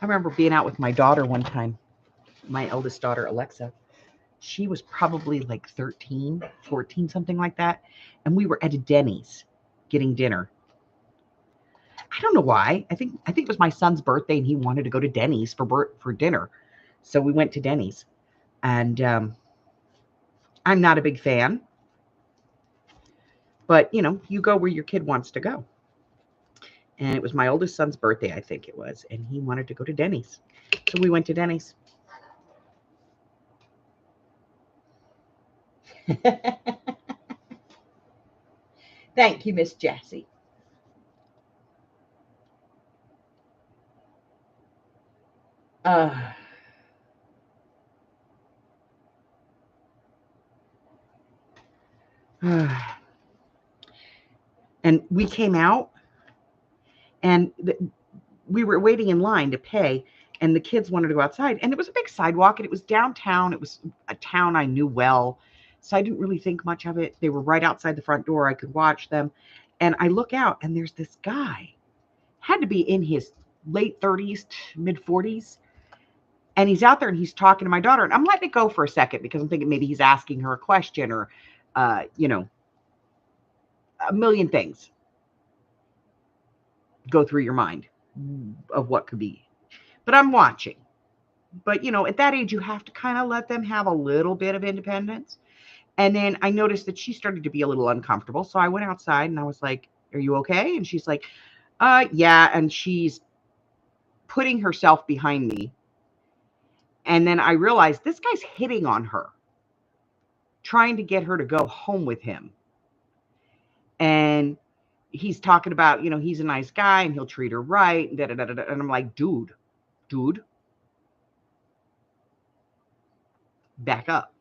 I remember being out with my daughter one time, my eldest daughter, Alexa. She was probably like 13, 14, something like that. And we were at a Denny's getting dinner. I don't know why. I think it was my son's birthday and he wanted to go to Denny's for dinner. So we went to Denny's. And I'm not a big fan. But, you know, you go where your kid wants to go. And it was my oldest son's birthday, I think it was. And he wanted to go to Denny's. So we went to Denny's. Thank you, Miss Jessie. And we came out and we were waiting in line to pay, and the kids wanted to go outside, and it was a big sidewalk, and it was downtown. It was a town I knew well, so I didn't really think much of it. They were right outside the front door. I could watch them, and I look out, and there's this guy, had to be in his late 30s, mid 40s, and he's out there, and he's talking to my daughter, and I'm letting it go for a second because I'm thinking maybe he's asking her a question or, you know, a million things go through your mind of what could be. But I'm watching. But, you know, at that age, you have to kind of let them have a little bit of independence. And then I noticed that she started to be a little uncomfortable. So I went outside and I was like, are you okay? And she's like, yeah. And she's putting herself behind me. And then I realized this guy's hitting on her, trying to get her to go home with him. And he's talking about, you know, he's a nice guy and he'll treat her right. And, and I'm like, dude, back up.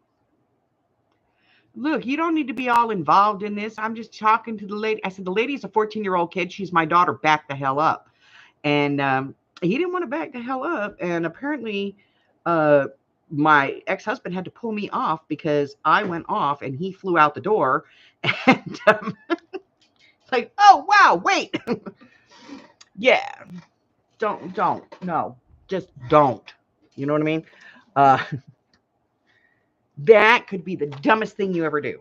Look, you don't need to be all involved in this. I'm just talking to the lady. I said, the lady's a 14-year-old kid. She's my daughter. Back the hell up. And he didn't want to back the hell up. And apparently my ex-husband had to pull me off because I went off and he flew out the door. And like, oh, wow, wait. Yeah, don't, no, just don't. You know what I mean? That could be the dumbest thing you ever do.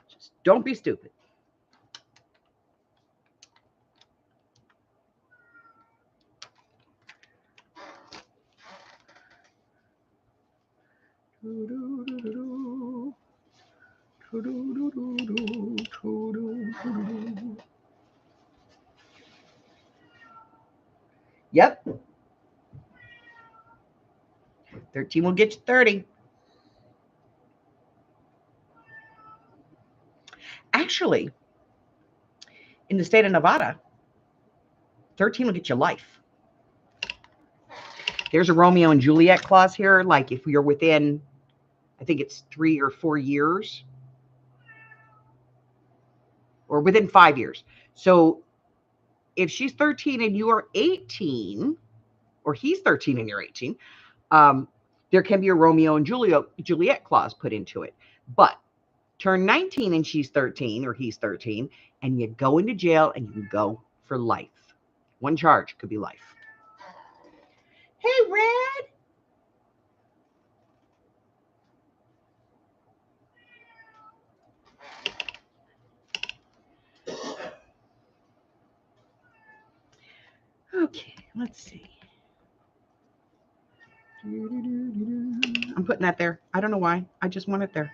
Just don't be stupid. Yep. 13 will get you 30. Actually, in the state of Nevada, 13 will get you life. There's a Romeo and Juliet clause here. Like if you're within, I think it's 3 or 4 years, or within 5 years. So if she's 13 and you are 18, or he's 13 and you're 18, there can be a Romeo and Juliet clause put into it. But turn 19 and she's 13 or he's 13, and you go into jail and you can go for life. One charge could be life. Hey, Red. Okay, let's see. I'm putting that there. I don't know why. I just want it there.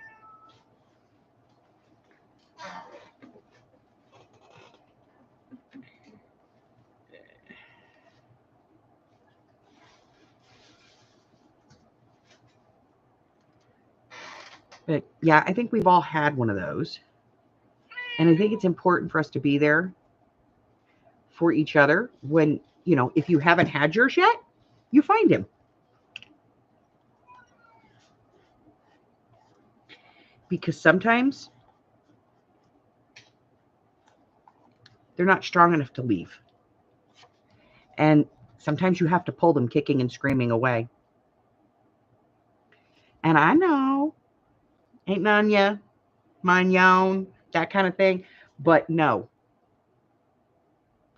But yeah, I think we've all had one of those. And I think it's important for us to be there for each other when, you know, if you haven't had yours yet, you find him. Because sometimes they're not strong enough to leave. And sometimes you have to pull them kicking and screaming away. And I know, ain't none ya, mine yawn, that kind of thing. But no.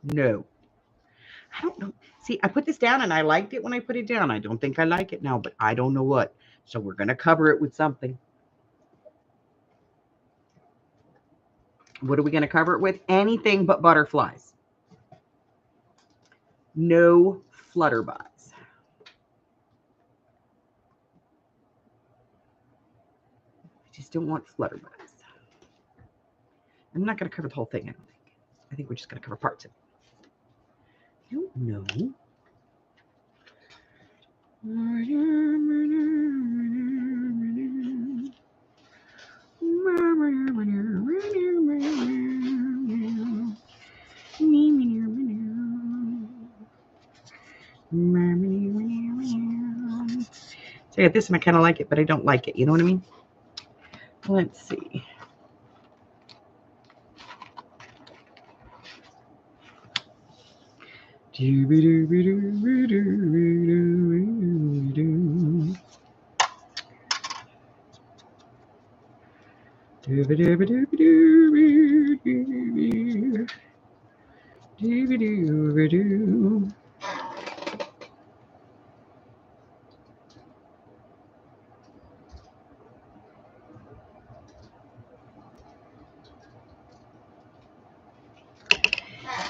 I don't know. See, I put this down and I liked it when I put it down. I don't think I like it now, but I don't know what. So we're going to cover it with something. What are we going to cover it with? Anything but butterflies. No flutterbys. I just don't want flutterbys. I'm not going to cover the whole thing, I don't think. I think we're just going to cover parts of it. I don't know. So I got this and I kind of like it, but I don't like it. You know what I mean? Let's see.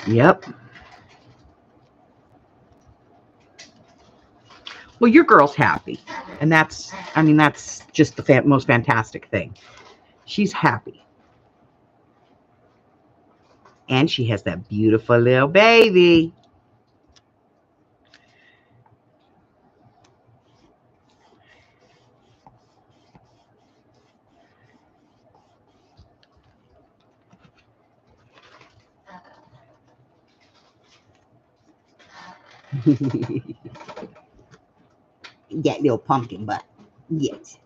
Yep. Well, your girl's happy. And that's just the most fantastic thing. She's happy. And she has that beautiful little baby. That little pumpkin butt. Yes.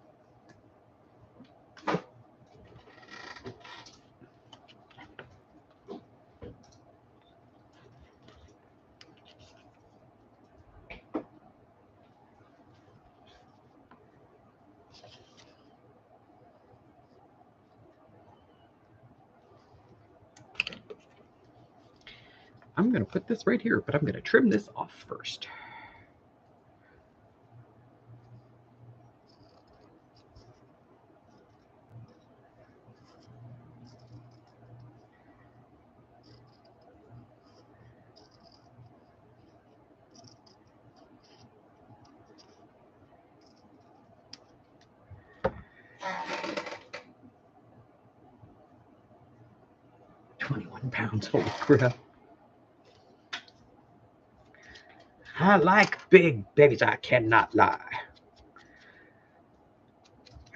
I'm going to put this right here, but I'm going to trim this off first. £21. Holy crap. I like big babies, I cannot lie.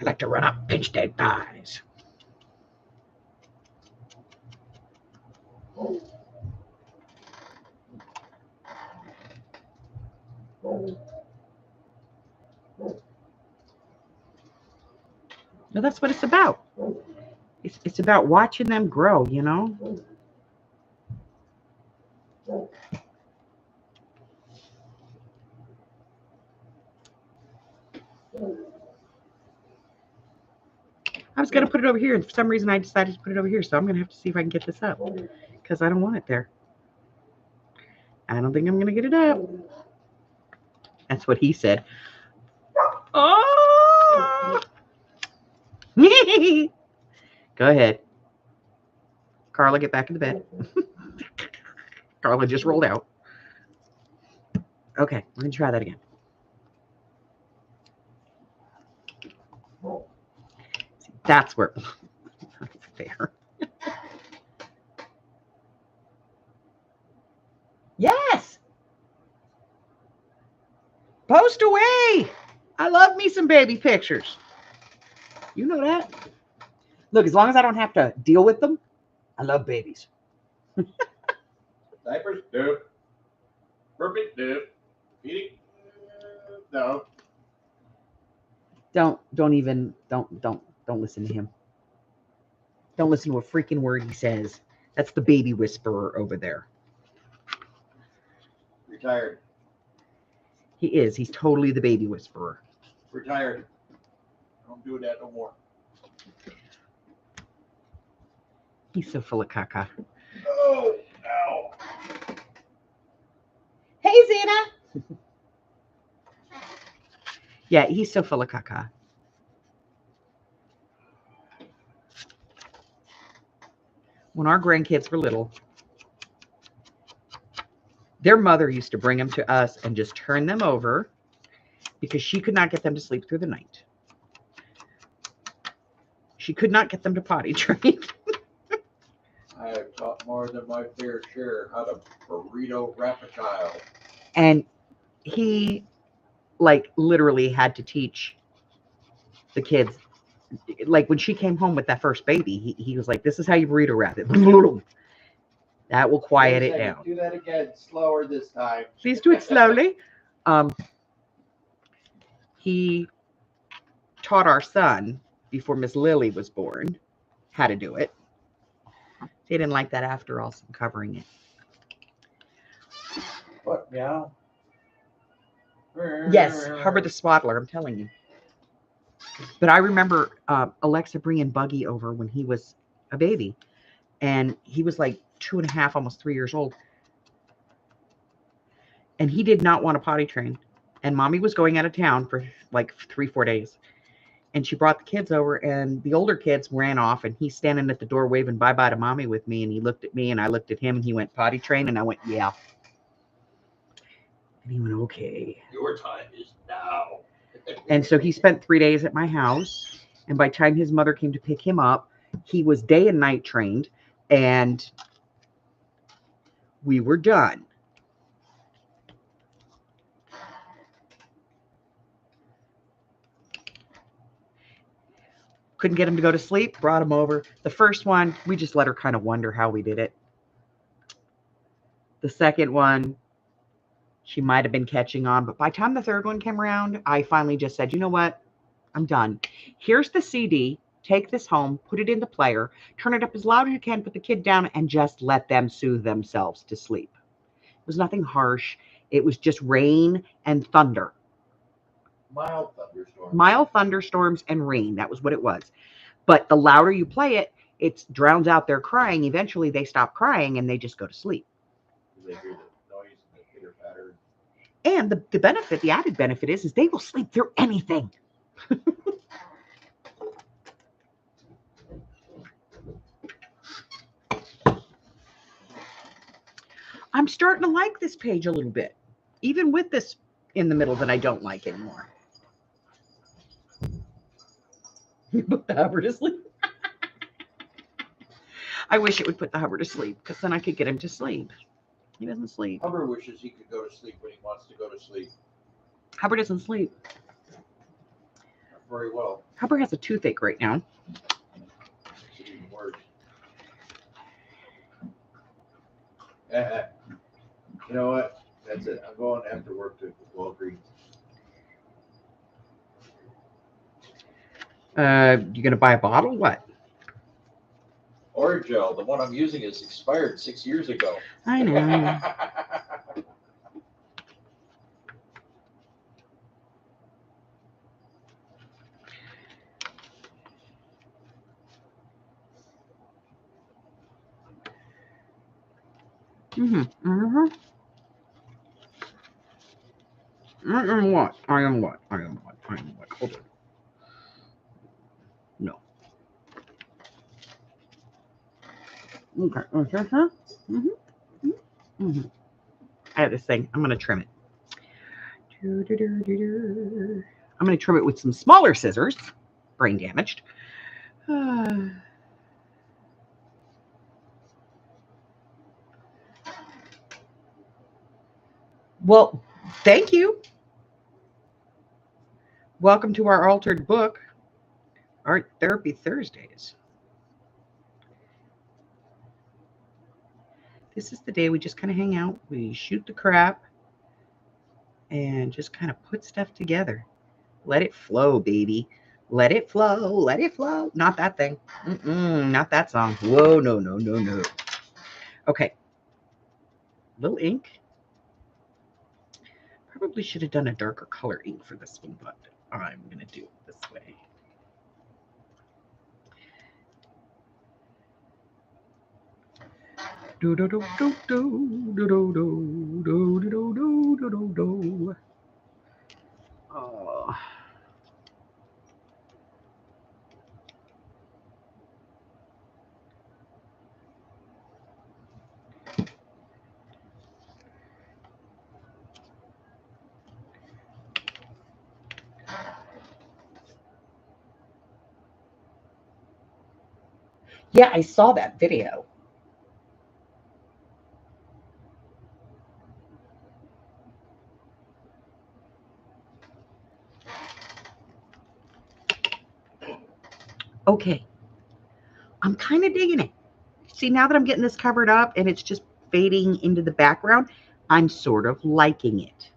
I like to run up, pinch their thighs. No, that's what it's about. It's about watching them grow, you know? I was going to put it over here, and for some reason I decided to put it over here, so I'm going to have to see if I can get this up, because I don't want it there. I don't think I'm going to get it up. That's what he said. Oh! Go ahead. Carla, get back in the bed. Carla just rolled out. Okay, we're going to try that again. That's where... There. Yes! Post away! I love me some baby pictures. You know that. Look, as long as I don't have to deal with them, I love babies. Diapers? No. Burping? No. Feeding? No. Don't listen to him. Don't listen to a freaking word he says. That's the baby whisperer over there. Retired. He is. He's totally the baby whisperer. Retired. Don't do that no more. He's so full of caca. Oh, ow. Hey, Xana. Yeah, he's so full of caca. When our grandkids were little, their mother used to bring them to us and just turn them over because she could not get them to sleep through the night. She could not get them to potty train. I have taught more than my fair share how to burrito wrap a child. And he, like, literally had to teach the kids. Like, when she came home with that first baby, he was like, this is how you burrito wrap it. That will quiet Wait a it second, down. Do that again, slower this time. Please do it slowly. He taught our son before Miss Lily was born how to do it. They didn't like that after all, so I'm covering it. What now? Yes, Hubbard the Swaddler, I'm telling you. But I remember Alexa bringing Buggy over when he was a baby. And he was like 2.5, almost 3 years old. And he did not want to potty train. And Mommy was going out of town for like 3-4 days. And she brought the kids over, and the older kids ran off, and he's standing at the door waving bye-bye to Mommy with me. And he looked at me, and I looked at him, and he went, potty train? And I went, yeah. And he went, okay. Your time is now. And so he spent 3 days at my house. And by the time his mother came to pick him up, he was day and night trained. And we were done. Couldn't get him to go to sleep, brought him over. The first one, we just let her kind of wonder how we did it. The second one, she might have been catching on. But by the time the third one came around, I finally just said, you know what? I'm done. Here's the CD. Take this home, put it in the player, turn it up as loud as you can, put the kid down, and just let them soothe themselves to sleep. It was nothing harsh. It was just rain and thunder. Mild thunderstorm. Mild thunderstorms and rain. That was what it was. But the louder you play it, it drowns out their crying. Eventually, they stop crying and they just go to sleep. They hear the noise and the pitter patter. And the benefit, the added benefit is they will sleep through anything. I'm starting to like this page a little bit, even with this in the middle that I don't like anymore. You put the Hubbard to sleep. I wish it would put the Hubbard to sleep, because then I could get him to sleep. He doesn't sleep. Hubbard wishes he could go to sleep when he wants to go to sleep. Hubbard doesn't sleep. Not very well. Hubbard has a toothache right now. It's even worse. You know what? That's it. I'm going after work to Walgreens. You gonna buy a bottle? What? Orajel, the one I'm using is expired 6 years ago. I know. What? I am what? Hold on. No. Okay. I have this thing. I'm gonna trim it. I'm gonna trim it with some smaller scissors. Brain damaged. Well, thank you. Welcome to our altered book, Art Therapy Thursdays. This is the day we just kind of hang out. We shoot the crap and just kind of put stuff together. Let it flow, baby. Let it flow. Let it flow. Not that thing. Not that song. Whoa, no. Okay. Little ink. Probably should have done a darker color ink for this one, but I'm going to do it this way. Do do do do do do do do do do do do do do. Oh. Yeah, I saw that video. Okay. I'm kind of digging it. See, now that I'm getting this covered up and it's just fading into the background, I'm sort of liking it.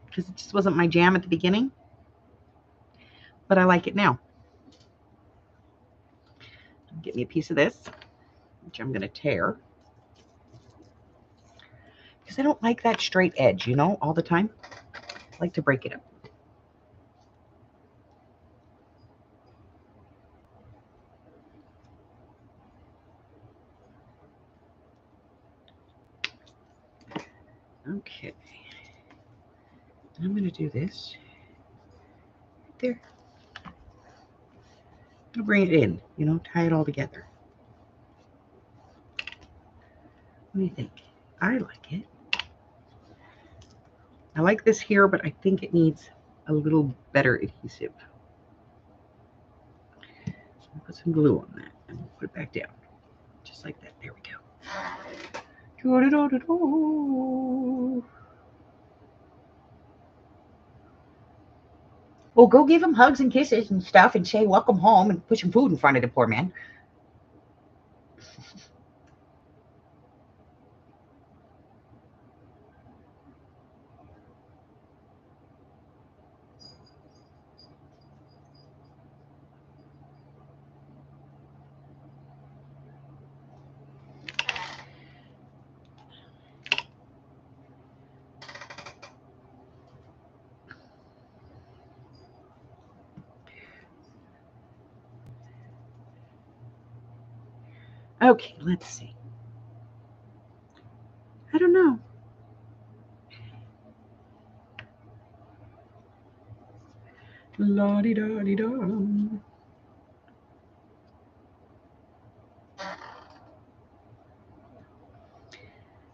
Because it just wasn't my jam at the beginning. But I like it now. Get me a piece of this, which I'm going to tear. Because I don't like that straight edge, you know, all the time. I like to break it up. Okay. And I'm going to do this right there. I'm going to bring it in, you know, tie it all together. What do you think? I like it. I like this here, but I think it needs a little better adhesive. So I'll put some glue on that and we'll put it back down. Just like that. There we go. Well, go give him hugs and kisses and stuff and say welcome home and put some food in front of the poor man. Okay, let's see. I don't know. La-di-da-di-da.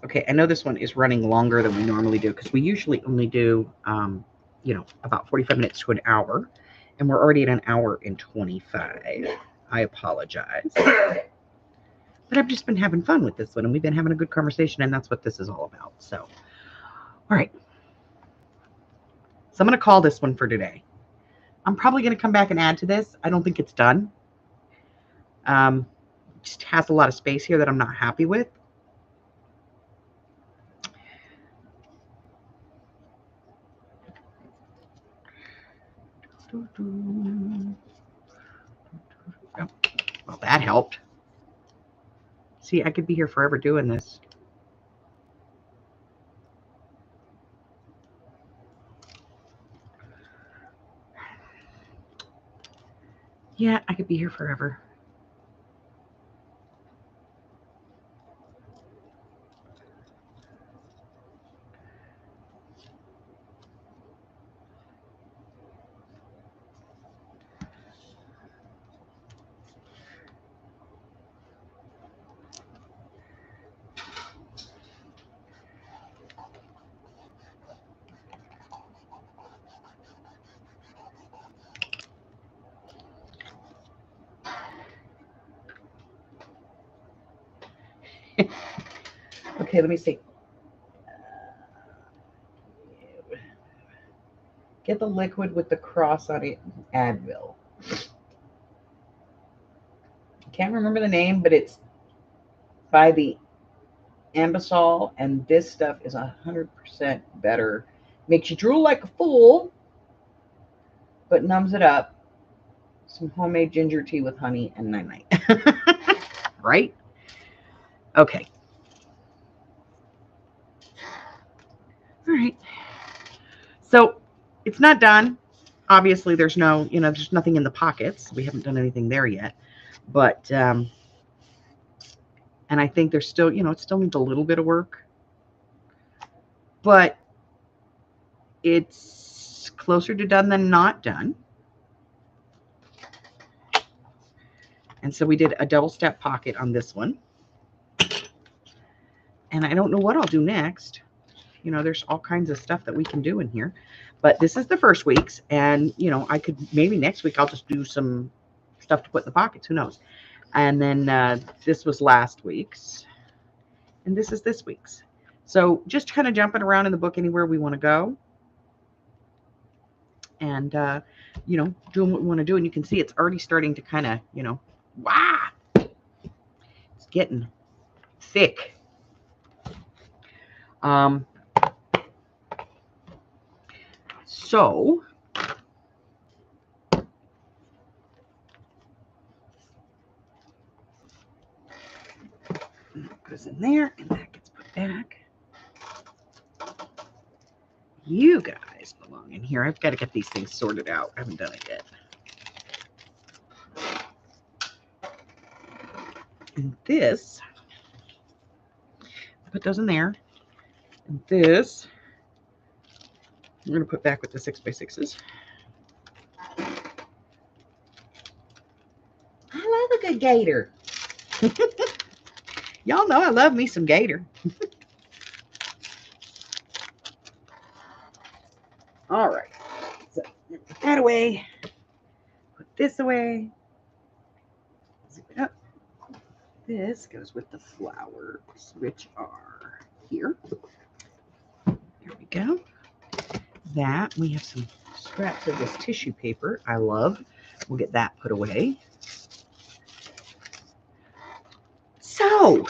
Okay, I know this one is running longer than we normally do because we usually only do, you know, about 45 minutes to an hour. And we're already at an hour and 25. I apologize. But I've just been having fun with this one, and we've been having a good conversation, and that's what this is all about. So, all right. So I'm going to call this one for today. I'm probably going to come back and add to this. I don't think it's done. Just has a lot of space here that I'm not happy with. Oh, well, that helped. See, I could be here forever doing this. Yeah, I could be here forever. Okay, let me see. Get the liquid with the cross on it, Advil. Can't remember the name, but it's by the Ambisol, and this stuff is 100% better. Makes you drool like a fool, but numbs it up. Some homemade ginger tea with honey and night-night. Right? Okay. All right. So it's not done. Obviously, there's no, there's nothing in the pockets. We haven't done anything there yet. But, and I think there's still, it still needs a little bit of work. But it's closer to done than not done. And so we did a double step pocket on this one. And I don't know what I'll do next. There's all kinds of stuff that we can do in here. But this is the first week's. And, I could, maybe next week I'll just do some stuff to put in the pockets. Who knows? And then this was last week's. And this is this week's. So just kind of jumping around in the book anywhere we want to go. And, doing what we want to do. And you can see it's already starting to kind of, wow. It's getting thick. So that goes in there and that gets put back. You guys belong in here. I've got to get these things sorted out. I haven't done it yet. And this, put those in there. And this, I'm going to put back with the 6x6s. I love a good gator. Y'all know I love me some gator. All right. So put that away. Put this away. Zip it up. This goes with the flowers, which are here. There we go. That, we have some scraps of this tissue paper I love. We'll get that put away. So,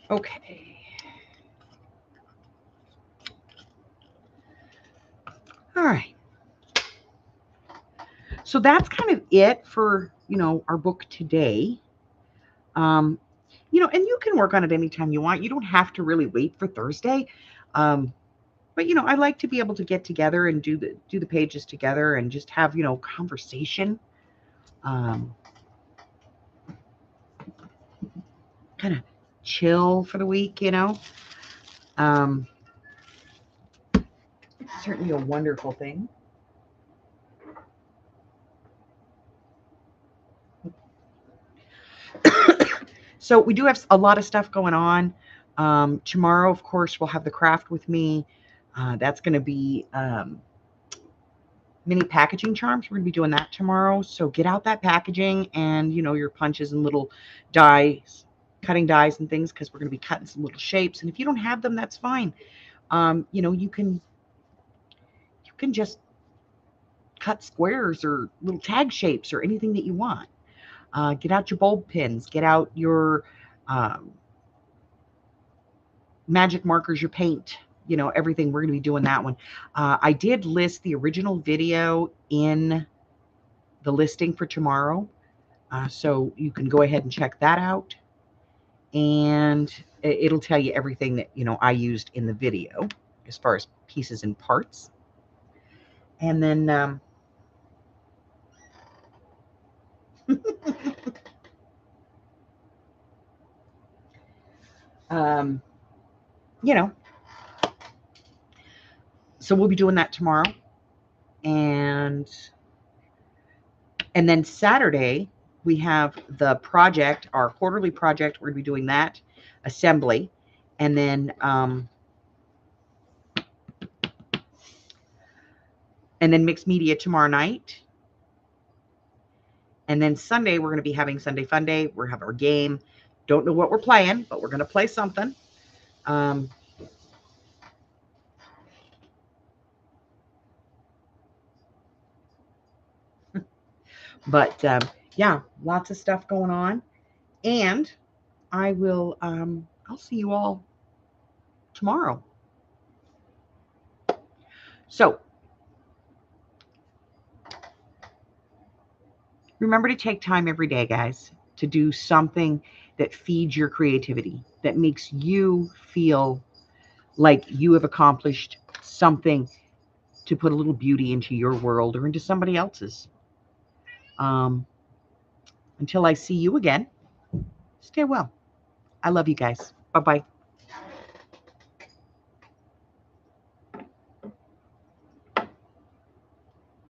okay. All right. So that's kind of it for, our book today. And you can work on it anytime you want. You don't have to really wait for Thursday. But I like to be able to get together and do the pages together and just have, conversation. Kind of chill for the week, certainly a wonderful thing. So we do have a lot of stuff going on. Tomorrow, of course, we'll have the craft with me. That's going to be mini packaging charms. We're going to be doing that tomorrow. So get out that packaging and, your punches and little dies, cutting dies and things, because we're going to be cutting some little shapes. And if you don't have them, that's fine. You can just cut squares or little tag shapes or anything that you want. Get out your bulb pins. Get out your magic markers, your paint, everything. We're going to be doing that one. I did list the original video in the listing for tomorrow. So you can go ahead and check that out. And it'll tell you everything that, I used in the video as far as pieces and parts. And then, so we'll be doing that tomorrow. And then Saturday, we have the project, our quarterly project. We're going to be doing that assembly. And then, mixed media tomorrow night. And then Sunday, we're going to be having Sunday Fun Day. We're having our game. Don't know what we're playing, but we're going to play something. Um, but yeah, lots of stuff going on. And I will, I'll see you all tomorrow. So remember to take time every day, guys, to do something that feeds your creativity, that makes you feel like you have accomplished something to put a little beauty into your world or into somebody else's. Until I see you again, stay well. I love you guys. Bye-bye.